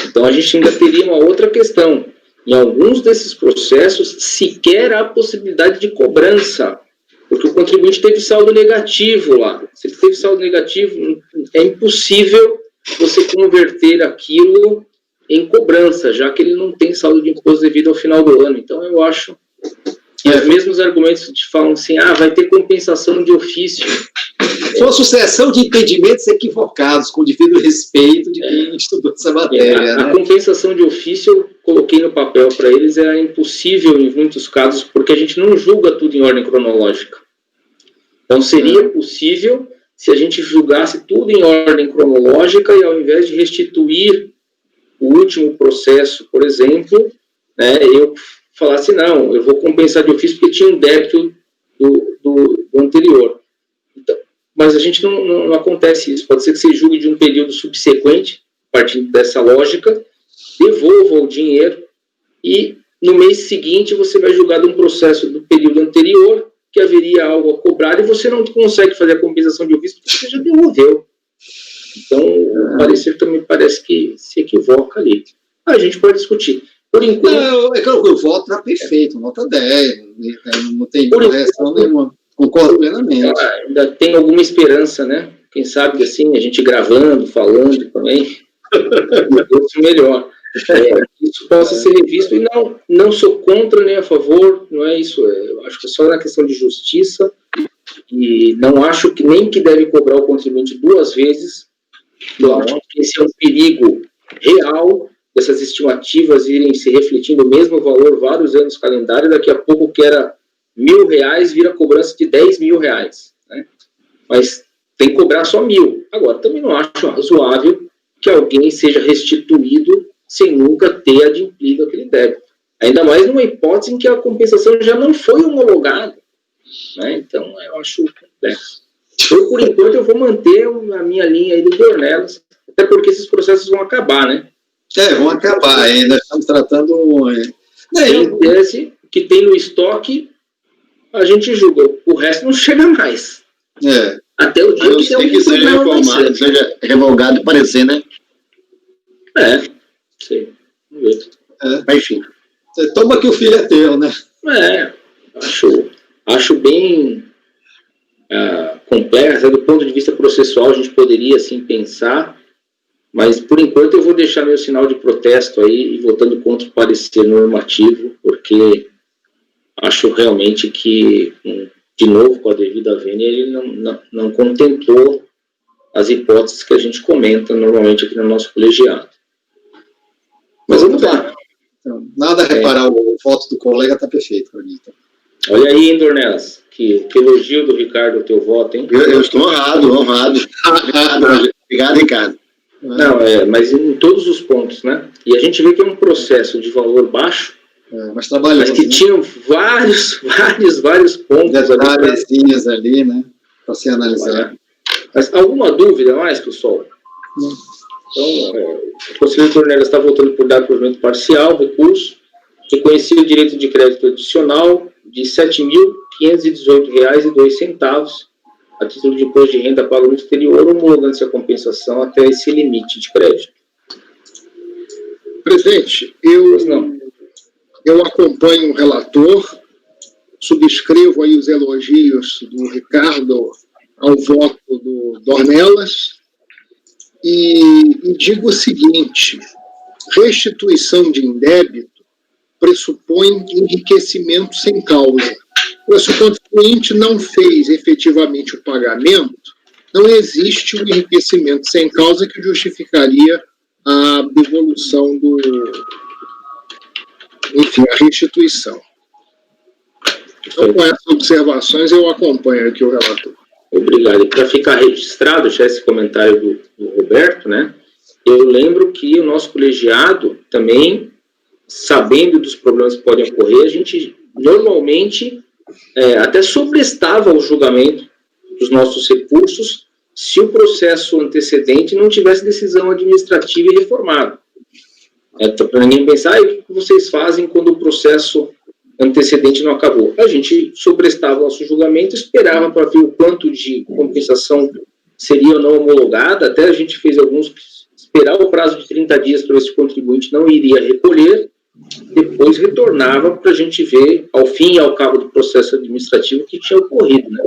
S1: Então, a gente ainda teria uma outra questão. Em alguns desses processos, sequer há possibilidade de cobrança, porque o contribuinte teve saldo negativo lá. Se ele teve saldo negativo, é impossível você converter aquilo em cobrança, já que ele não tem saldo de imposto devido ao final do ano. Então, eu acho que os mesmos argumentos que falam assim, vai ter compensação de ofício.
S6: Foi uma sucessão de entendimentos equivocados, com o devido respeito de quem estudou essa matéria.
S1: A compensação de ofício, eu coloquei no papel para eles, é impossível em muitos casos, porque a gente não julga tudo em ordem cronológica. Então, seria possível se a gente julgasse tudo em ordem cronológica e, ao invés de restituir o último processo, por exemplo, né, eu falasse, não, eu vou compensar de ofício porque tinha um débito do anterior. Então, mas a gente não acontece isso. Pode ser que você julgue de um período subsequente, partindo dessa lógica, devolva o dinheiro e no mês seguinte você vai julgar de um processo do período anterior que haveria algo a cobrar e você não consegue fazer a compensação de ofício porque você já devolveu. Então, o parecer também parece que se equivoca ali. A gente pode discutir. Por enquanto...
S6: o voto está perfeito, nota 10, não tem correção nenhuma. Concordo plenamente.
S1: Ainda tem alguma esperança, né? Quem sabe, assim, a gente gravando, falando também, melhor. Isso possa ser revisto, e não sou contra nem a favor, não é isso. Eu acho que é só na questão de justiça, e não acho que nem que deve cobrar o contribuinte duas vezes. Eu acho que esse é um perigo real, dessas estimativas irem se refletindo o mesmo valor vários anos calendário, daqui a pouco que era R$1.000 vira cobrança de R$10.000, né? Mas tem que cobrar só 1.000. Agora, também não acho razoável que alguém seja restituído sem nunca ter adimplido aquele débito. Ainda mais numa hipótese em que a compensação já não foi homologada, né? Então, eu acho complexo. Por enquanto, eu vou manter a minha linha aí do Dornelas, até porque esses processos vão acabar, né?
S6: Vão acabar. Ainda estamos tratando...
S1: Esse que tem no estoque, a gente julga. O resto não chega mais. Até o dia que tem algum
S3: seja reformado, seja revogado e parecer, né?
S1: Sei. Vamos ver.
S6: Enfim. Toma que o filho é teu, né?
S1: Acho bem complexo. Do ponto de vista processual, a gente poderia, assim, pensar, mas, por enquanto, eu vou deixar meu sinal de protesto aí, votando contra o parecer normativo, porque acho realmente que, de novo, com a devida vênia, ele não contemplou as hipóteses que a gente comenta normalmente aqui no nosso colegiado. Mas vamos lá.
S6: Então, nada a reparar, o voto do colega está perfeito para mim. Então.
S1: Olha aí, hein, Dornelas, que elogio do Ricardo ao teu voto, hein?
S3: Eu estou honrado. Obrigado, Ricardo.
S1: Não, mas em todos os pontos, né? E a gente vê que é um processo de valor baixo,
S6: mas trabalhoso,
S1: mas que tinham vários pontos
S6: detalhezinhos ali, né? Para ser analisado.
S1: Mas alguma dúvida mais, pessoal?
S6: Não.
S1: Então, o conselheiro Dornelas está votando por dar provimento parcial, recurso, reconhecer o direito de crédito adicional de R$ 7.518,02, a título de imposto de renda pago no exterior, homologando-se a compensação até esse limite de crédito.
S4: Presidente, eu acompanho o relator, subscrevo aí os elogios do Ricardo ao voto do Dornelas e digo o seguinte: restituição de indébito pressupõe enriquecimento sem causa. Se o contribuinte não fez efetivamente o pagamento, não existe um enriquecimento sem causa que justificaria a devolução a restituição. Então, com essas observações, eu acompanho aqui o relator.
S1: Obrigado. E para ficar registrado, já esse comentário do Roberto, né? Eu lembro que o nosso colegiado também, sabendo dos problemas que podem ocorrer, a gente normalmente até sobrestava o julgamento dos nossos recursos se o processo antecedente não tivesse decisão administrativa e reformada. Para ninguém pensar, o que vocês fazem quando o processo antecedente não acabou? A gente sobrestava o nosso julgamento, esperava para ver o quanto de compensação seria ou não homologada, até a gente fez esperar o prazo de 30 dias para ver se o contribuinte não iria recolher, depois retornava para a gente ver, ao fim e ao cabo do processo administrativo, o que tinha ocorrido, né?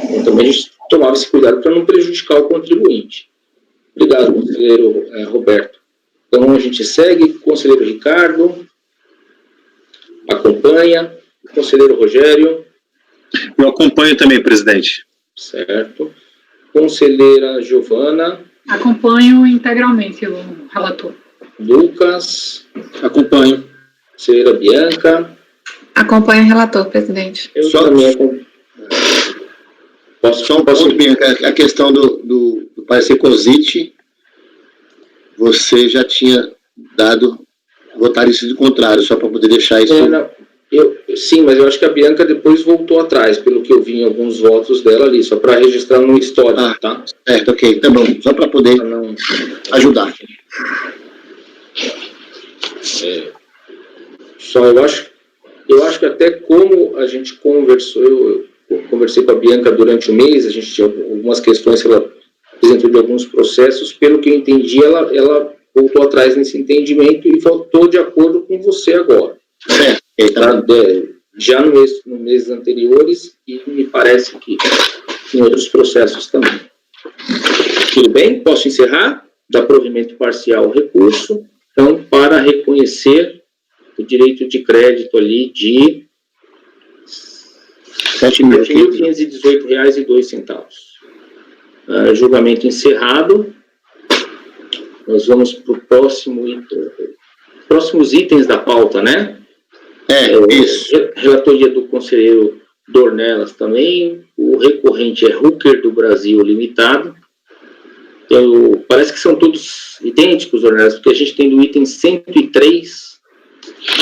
S1: Então, também a gente tomava esse cuidado para não prejudicar o contribuinte. Obrigado, conselheiro Roberto. Então, a gente segue, conselheiro Ricardo, acompanha, conselheiro Rogério.
S5: Eu acompanho também, presidente.
S1: Certo. Conselheira Giovana.
S2: Acompanho integralmente o relator.
S1: Lucas.
S6: Acompanho.
S1: Conselheira Bianca.
S7: Acompanho o relator, presidente.
S1: Eu também acompanho.
S3: Só um ponto, Bianca, a questão do parecer COSIT, você já tinha votado isso de contrário, só para poder deixar isso...
S1: Sim, mas eu acho que a Bianca depois voltou atrás, pelo que eu vi em alguns votos dela ali, só para registrar no histórico, tá?
S3: Certo, ok, tá bom, só para poder ajudar.
S1: Só eu acho que até como a gente conversou, eu conversei com a Bianca durante o mês, a gente tinha algumas questões que ela apresentou de alguns processos, pelo que eu entendi, ela voltou atrás nesse entendimento e votou de acordo com você agora. Já no meses anteriores e me parece que em outros processos também. Tudo bem? Posso encerrar? Dá provimento parcial ao recurso. Então, para reconhecer o direito de crédito ali de R$ 7.518,02. Julgamento encerrado. Nós vamos para o próximos itens da pauta, né?
S3: Isso.
S1: Relatoria do conselheiro Dornelas também. O recorrente é Hooker do Brasil Limitado. Parece que são todos idênticos, Dornelas, porque a gente tem do item 103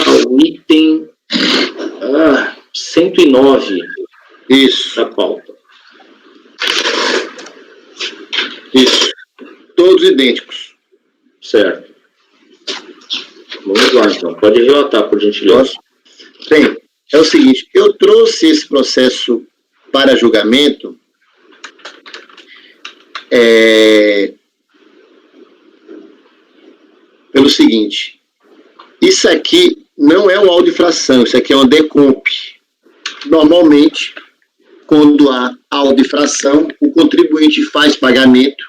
S1: ao item 109 da pauta.
S3: Isso. Todos idênticos.
S1: Certo. Vamos lá, então. Pode relatar, por gentileza.
S3: Bem, é o seguinte, eu trouxe esse processo para julgamento pelo seguinte, isso aqui não é uma audifração, isso aqui é uma decomp. Normalmente, quando há audifração, o contribuinte faz pagamento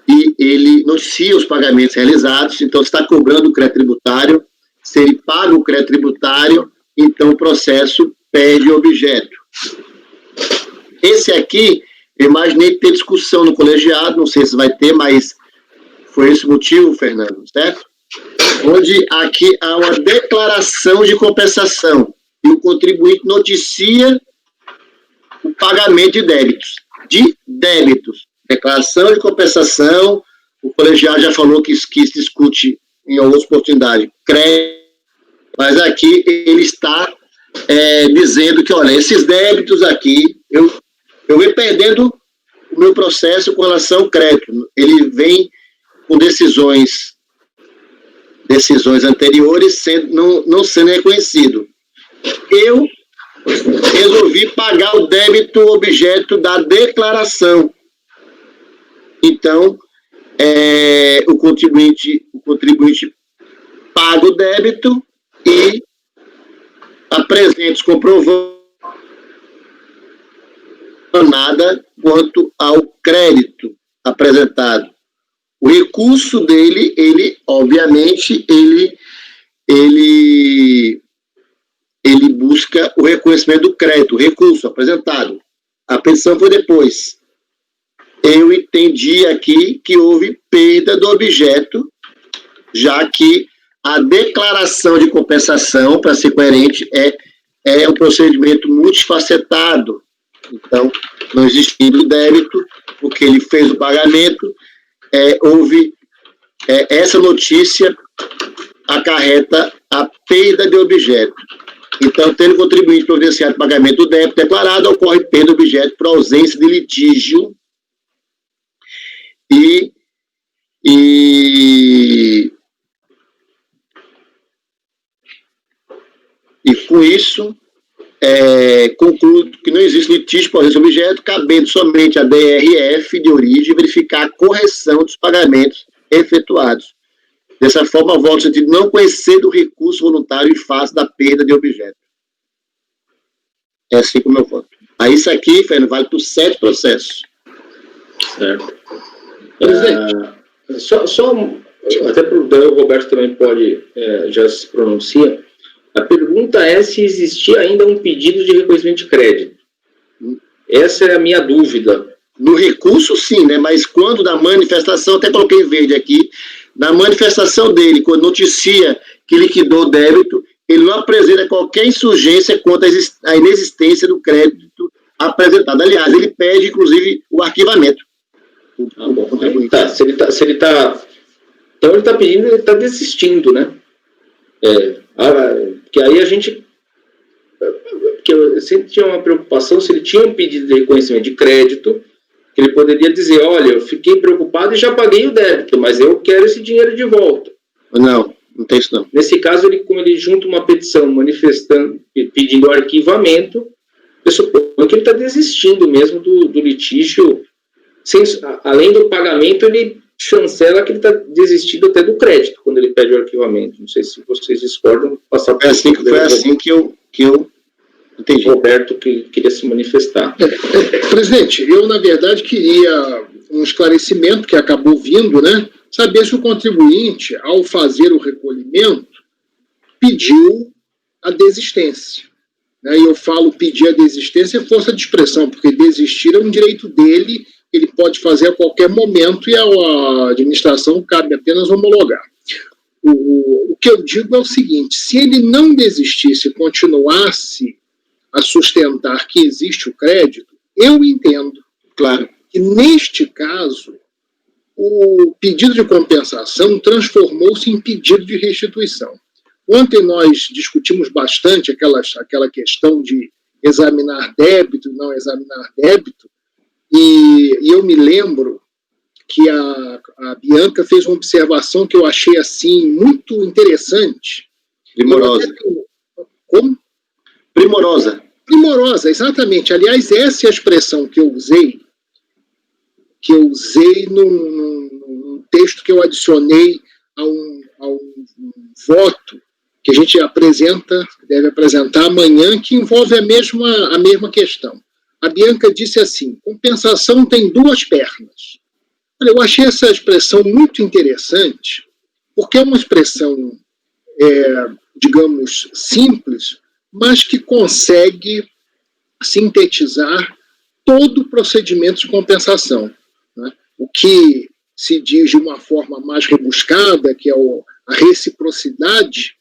S3: e ele noticia os pagamentos realizados, então está cobrando o crédito tributário, se ele paga o crédito tributário, então o processo perde o objeto. Esse aqui, eu imaginei ter discussão no colegiado, não sei se vai ter, mas foi esse o motivo, Fernando, certo? Onde aqui há uma declaração de compensação. e o contribuinte noticia o pagamento de débitos. Declaração de compensação, o colegiado já falou que se discute em outras oportunidades, crédito, mas aqui ele está dizendo que, olha, esses débitos aqui, eu venho perdendo o meu processo com relação ao crédito. Ele vem com decisões anteriores não sendo reconhecido. Eu resolvi pagar o débito objeto da declaração. Então, o contribuinte paga o débito e apresenta os comprovantes nada quanto ao crédito apresentado. O recurso dele, obviamente, ele busca o reconhecimento do crédito, o recurso apresentado. A petição foi depois. Eu entendi aqui que houve perda do objeto, já que a declaração de compensação, para ser coerente, é um procedimento multifacetado. Então, não existindo débito, porque ele fez o pagamento, houve essa notícia acarreta a perda de objeto. Então, tendo contribuinte providenciado o pagamento do débito declarado, ocorre perda do objeto por ausência de litígio e com isso, concluo que não existe litígio por ausência de objeto, cabendo somente a DRF de origem verificar a correção dos pagamentos efetuados. Dessa forma, voto no sentido de não conhecer do recurso voluntário em face da perda de objeto. É assim como eu voto. Aí isso aqui, Fernando, vale por 7 processos.
S1: Certo. Até para o Roberto também pode, já se pronuncia. A pergunta é se existia ainda um pedido de reconhecimento de crédito. Essa é a minha dúvida.
S3: No recurso, sim, né? Mas quando da manifestação, até coloquei em verde aqui, na manifestação dele, quando noticia que liquidou o débito, ele não apresenta qualquer insurgência contra a inexistência do crédito apresentado. Aliás, ele pede, inclusive, o arquivamento.
S1: Bom, tá. Se ele está pedindo, ele está desistindo, né? Que aí a gente... Porque eu sempre tinha uma preocupação, se ele tinha um pedido de reconhecimento de crédito, que ele poderia dizer, olha, eu fiquei preocupado e já paguei o débito, mas eu quero esse dinheiro de volta.
S3: Não tem isso não.
S1: Nesse caso, como ele junta uma petição manifestando, pedindo arquivamento, eu suponho que ele está desistindo mesmo do litígio. Além do pagamento, ele chancela que ele está desistindo até do crédito, quando ele pede o arquivamento. Não sei se vocês discordam.
S3: Foi assim que eu entendi.
S1: Roberto que queria se manifestar.
S4: Presidente, eu, na verdade, queria um esclarecimento que acabou vindo, né? Saber se o contribuinte, ao fazer o recolhimento, pediu a desistência. Né? E eu falo pedir a desistência é força de expressão, porque desistir é um direito dele, ele pode fazer a qualquer momento e a administração cabe apenas homologar. O que eu digo é o seguinte, se ele não desistisse e continuasse a sustentar que existe o crédito, eu entendo, claro, que neste caso o pedido de compensação transformou-se em pedido de restituição. Ontem nós discutimos bastante aquela questão de examinar débito e não examinar débito, e eu me lembro que a Bianca fez uma observação que eu achei assim muito interessante.
S3: Primorosa.
S4: Como? Primorosa, exatamente. Aliás, essa é a expressão que eu usei num texto que eu adicionei a um voto que a gente deve apresentar amanhã, que envolve a mesma questão. A Bianca disse assim, compensação tem duas pernas. Eu achei essa expressão muito interessante, porque é uma expressão, digamos, simples, mas que consegue sintetizar todo o procedimento de compensação. Né? O que se diz de uma forma mais rebuscada, que é a reciprocidade,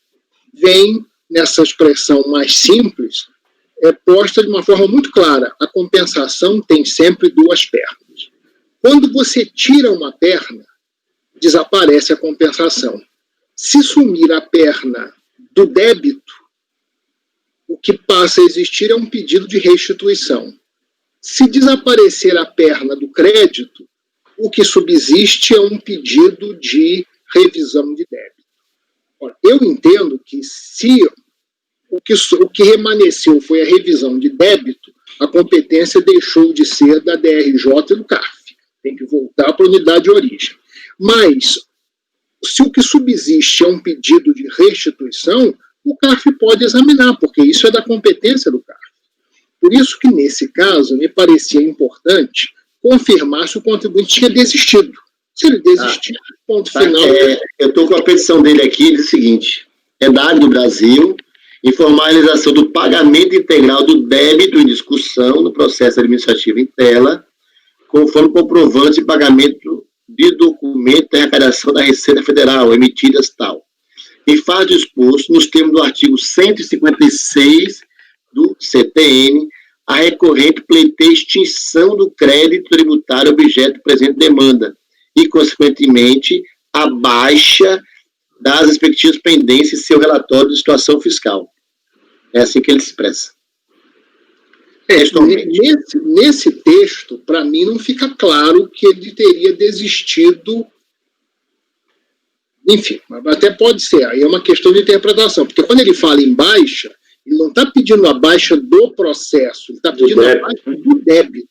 S4: vem nessa expressão mais simples, é posta de uma forma muito clara. A compensação tem sempre duas pernas. Quando você tira uma perna, desaparece a compensação. Se sumir a perna do débito, o que passa a existir é um pedido de restituição. Se desaparecer a perna do crédito, o que subsiste é um pedido de revisão de débito. Ora, eu entendo que se o que remanesceu foi a revisão de débito, a competência deixou de ser da DRJ e do CARF. Tem que voltar para a unidade de origem. Mas, se o que subsiste é um pedido de restituição, o CARF pode examinar, porque isso é da competência do CARF. Por isso que, nesse caso, me parecia importante confirmar se o contribuinte tinha desistido. Se ele desistir, ponto final.
S3: Eu estou com a petição dele aqui, diz o seguinte: é da Área do Brasil informar a realização do pagamento integral do débito em discussão no processo administrativo em tela, conforme comprovante de pagamento de documento de arrecadação da Receita Federal, emitidas tal. E faz disposto, nos termos do artigo 156 do CTN, a recorrente pleiteia extinção do crédito tributário objeto de presente demanda e, consequentemente, a baixa das respectivas pendências em seu relatório de situação fiscal. É assim que ele se expressa.
S4: Nesse texto, para mim, não fica claro que ele teria desistido. Enfim, até pode ser, aí é uma questão de interpretação, porque quando ele fala em baixa, ele não está pedindo a baixa do processo, ele está pedindo a baixa do débito.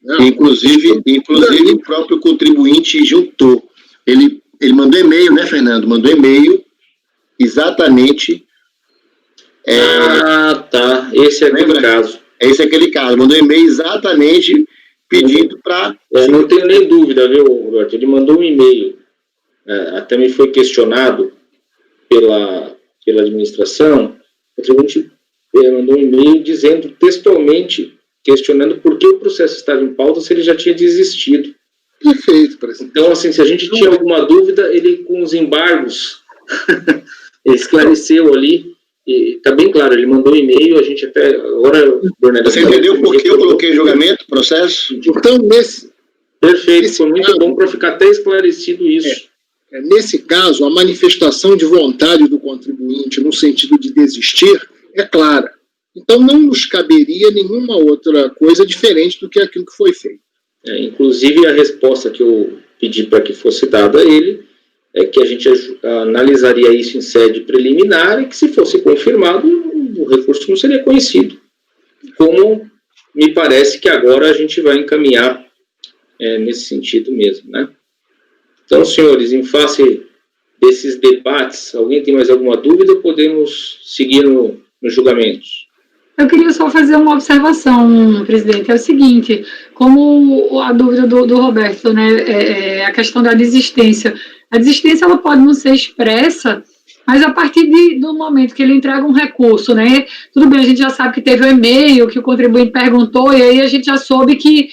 S4: Não,
S3: inclusive o próprio contribuinte juntou. Ele mandou e-mail, né, Fernando? Mandou e-mail exatamente.
S1: Tá. Esse é aquele caso.
S3: Esse é aquele caso. Mandou e-mail exatamente pedindo para...
S1: não tenho nem dúvida, viu, Roberto? Ele mandou um e-mail. Até me foi questionado pela administração. O contribuinte mandou um e-mail dizendo textualmente, questionando por que o processo estava em pauta se ele já tinha desistido.
S4: Perfeito, presidente.
S1: Então, assim, se a gente tinha alguma dúvida, ele com os embargos esclareceu ali. Está bem claro, ele mandou um e-mail, a gente até agora...
S3: Você entendeu por que eu coloquei em julgamento, processo?
S4: Então,
S1: Perfeito, foi muito bom para ficar até esclarecido isso.
S4: Nesse caso, a manifestação de vontade do contribuinte no sentido de desistir é clara. Então, não nos caberia nenhuma outra coisa diferente do que aquilo que foi feito.
S1: Inclusive, a resposta que eu pedi para que fosse dada a ele é que a gente analisaria isso em sede preliminar e que, se fosse confirmado, o recurso não seria conhecido. Como me parece que agora a gente vai encaminhar nesse sentido mesmo, né? Então, senhores, em face desses debates, alguém tem mais alguma dúvida ou podemos seguir nos julgamentos?
S2: Eu queria só fazer uma observação, presidente. É o seguinte, como a dúvida do Roberto, né, a questão da desistência. A desistência ela pode não ser expressa, mas a partir do momento que ele entrega um recurso, né, tudo bem, a gente já sabe que teve o e-mail, que o contribuinte perguntou, e aí a gente já soube que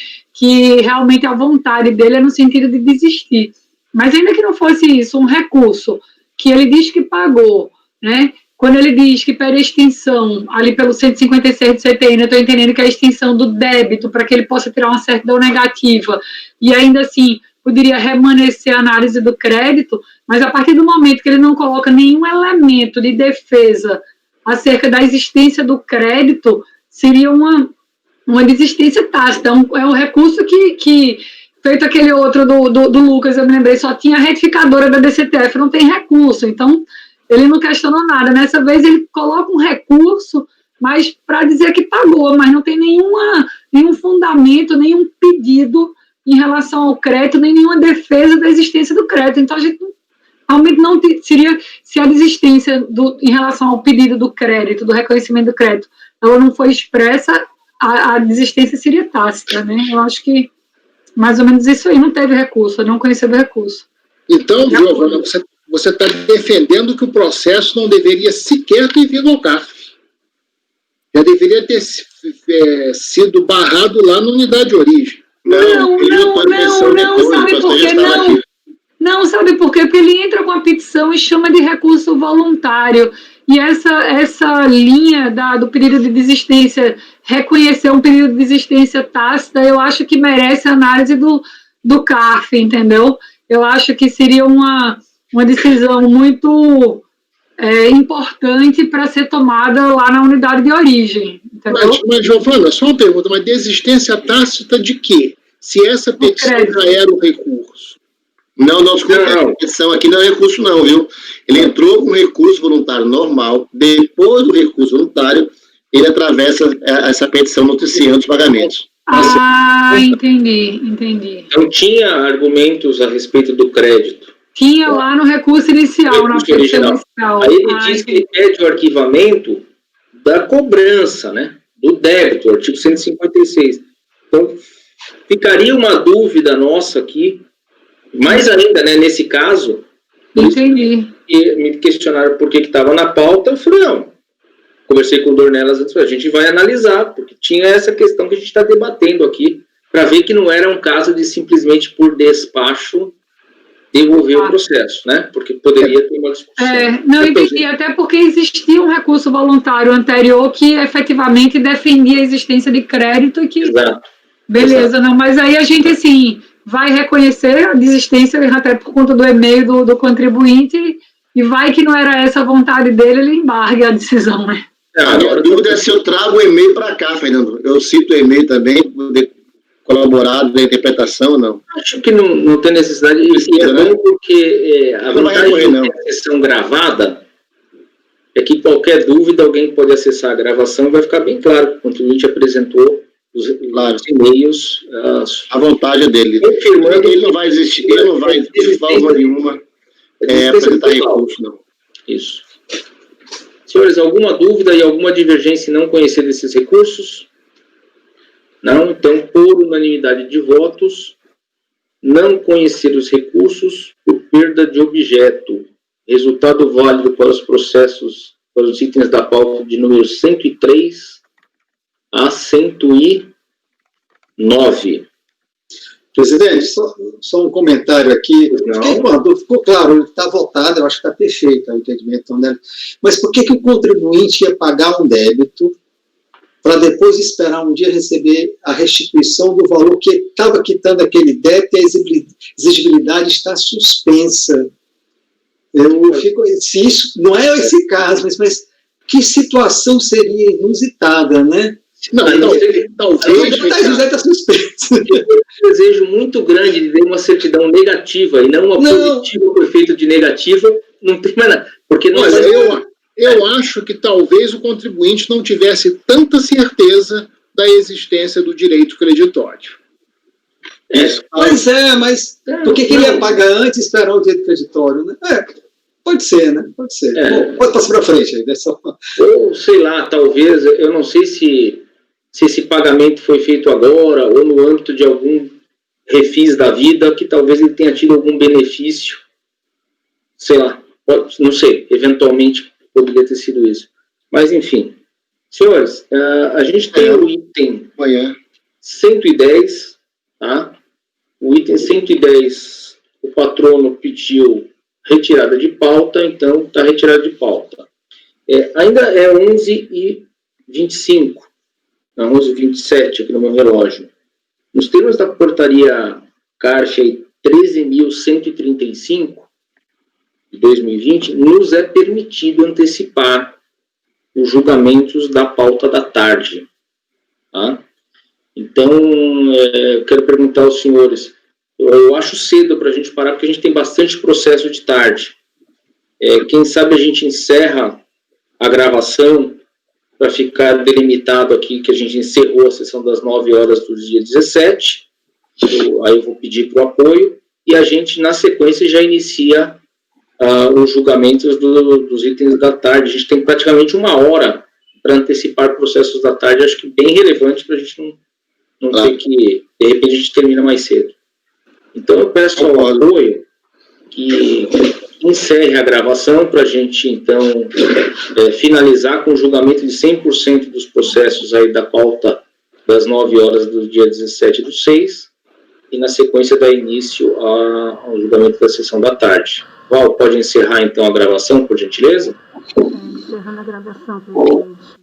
S2: realmente a vontade dele é no sentido de desistir. Mas ainda que não fosse isso, um recurso que ele diz que pagou, né? Quando ele diz que pede a extinção, ali pelo 156 do CTN, eu estou entendendo que é a extinção do débito, para que ele possa tirar uma certidão negativa, e ainda assim poderia remanescer a análise do crédito, mas a partir do momento que ele não coloca nenhum elemento de defesa acerca da existência do crédito, seria uma desistência tácita. É um recurso que feito aquele outro do Lucas, eu me lembrei, só tinha a retificadora da DCTF, não tem recurso, então ele não questionou nada. Nessa vez ele coloca um recurso, mas para dizer que pagou, mas não tem nenhum fundamento, nenhum pedido em relação ao crédito, nem nenhuma defesa da existência do crédito. Então a gente realmente não seria, se a desistência em relação ao pedido do crédito, do reconhecimento do crédito, ela não foi expressa, a desistência seria tácita, né? Eu acho que mais ou menos isso aí, não teve recurso, não conheceu do recurso.
S4: Então, Giovana, você está defendendo que o processo não deveria sequer ter vindo ao CARF. Já deveria ter sido barrado lá na unidade de origem.
S2: Não, sabe por quê? Não, sabe por quê? Porque ele entra com a petição e chama de recurso voluntário. E essa linha do período de desistência, reconhecer um período de desistência tácita, eu acho que merece análise do CARF, entendeu? Eu acho que seria uma decisão muito importante para ser tomada lá na unidade de origem, entendeu?
S4: Mas Giovana, só uma pergunta, mas desistência tácita de quê? Se essa petição já era o recurso.
S3: Não, a petição aqui não é recurso não, viu? Ele entrou com recurso voluntário normal, depois do recurso voluntário, ele atravessa essa petição noticiando os pagamentos.
S2: Ah, entendi.
S1: Não tinha argumentos a respeito do crédito.
S2: Tinha lá no recurso inicial, na petição inicial.
S1: Aí ele diz que ele pede o arquivamento da cobrança, né? Do débito, artigo 156. Então, ficaria uma dúvida nossa aqui, mais ainda, né, nesse caso.
S2: Entendi.
S1: E me questionaram por que estava na pauta, eu falei, não. Conversei com o Dornelas antes, a gente vai analisar, porque tinha essa questão que a gente está debatendo aqui, para ver que não era um caso de simplesmente por despacho devolver o processo, né? Porque poderia ter uma discussão.
S2: Não entendi, até porque existia um recurso voluntário anterior que efetivamente defendia a existência de crédito e que...
S1: Exato.
S2: Beleza, não, mas aí a gente, assim, vai reconhecer a desistência até por conta do e-mail do contribuinte e vai que não era essa a vontade dele, ele embargue a decisão, né?
S3: A minha dúvida é se eu trago o e-mail para cá, Fernando. Eu cito o e-mail também, poder colaborar na interpretação ou não?
S1: Acho que não tem necessidade. E é bom porque a vantagem de ter a sessão gravada é que qualquer dúvida alguém pode acessar a gravação e vai ficar bem claro que o contribuinte apresentou os e-mails.
S3: A vontade dele.
S1: Confirmando
S3: ele não vai existir, ele não vai, de forma nenhuma, apresentar recurso, não.
S1: Isso. Senhores, alguma dúvida e alguma divergência em não conhecer desses recursos? Não? Então, por unanimidade de votos, não conhecer os recursos por perda de objeto. Resultado válido para os processos, para os itens da pauta de número 103 a 109.
S6: Presidente, só um comentário aqui. Ficou claro, está votado, eu acho que está perfeito o entendimento, né? Mas por que o contribuinte ia pagar um débito para depois esperar um dia receber a restituição do valor que estava quitando aquele débito e a exigibilidade está suspensa? Eu fico, se isso não é esse caso, mas que situação seria inusitada, né?
S4: Não, talvez
S6: está suspenso.
S1: Um desejo muito grande de ter uma certidão negativa e não uma positiva por efeito de negativa, não tem mais nada. Porque nós...
S4: Eu acho que talvez o contribuinte não tivesse tanta certeza da existência do direito creditório.
S6: Mas por que ele ia pagar antes e esperar o direito creditório, né? Pode ser, né? Pode ser. Bom, pode passar para frente aí, né?
S1: Ou, sei lá, talvez, eu não sei se esse pagamento foi feito agora ou no âmbito de algum refis da vida, que talvez ele tenha tido algum benefício, sei lá, não sei, eventualmente poderia ter sido isso. Mas, enfim. Senhores, a gente tem o item 110, tá? O item 110, o patrono pediu retirada de pauta, então está retirada de pauta. Ainda é 11h25, não, 11h27 aqui no meu relógio. Nos termos da portaria CARF 13.135, de 2020, nos é permitido antecipar os julgamentos da pauta da tarde. Tá? Então, quero perguntar aos senhores, eu acho cedo para a gente parar, porque a gente tem bastante processo de tarde. Quem sabe a gente encerra a gravação para ficar delimitado aqui que a gente encerrou a sessão das 9 horas do dia 17, aí eu vou pedir para o apoio, e a gente, na sequência, já inicia os julgamentos dos itens da tarde. A gente tem praticamente 1 hora para antecipar processos da tarde, acho que bem relevante para a gente não ter que, de repente, a gente termina mais cedo. Então, eu peço ao apoio que encerre a gravação para a gente, então, finalizar com o julgamento de 100% dos processos aí da pauta das 9 horas do dia 17/6, e, na sequência, dar início ao julgamento da sessão da tarde. Val, pode encerrar, então, a gravação, por gentileza?
S8: Encerrando a gravação, presidente.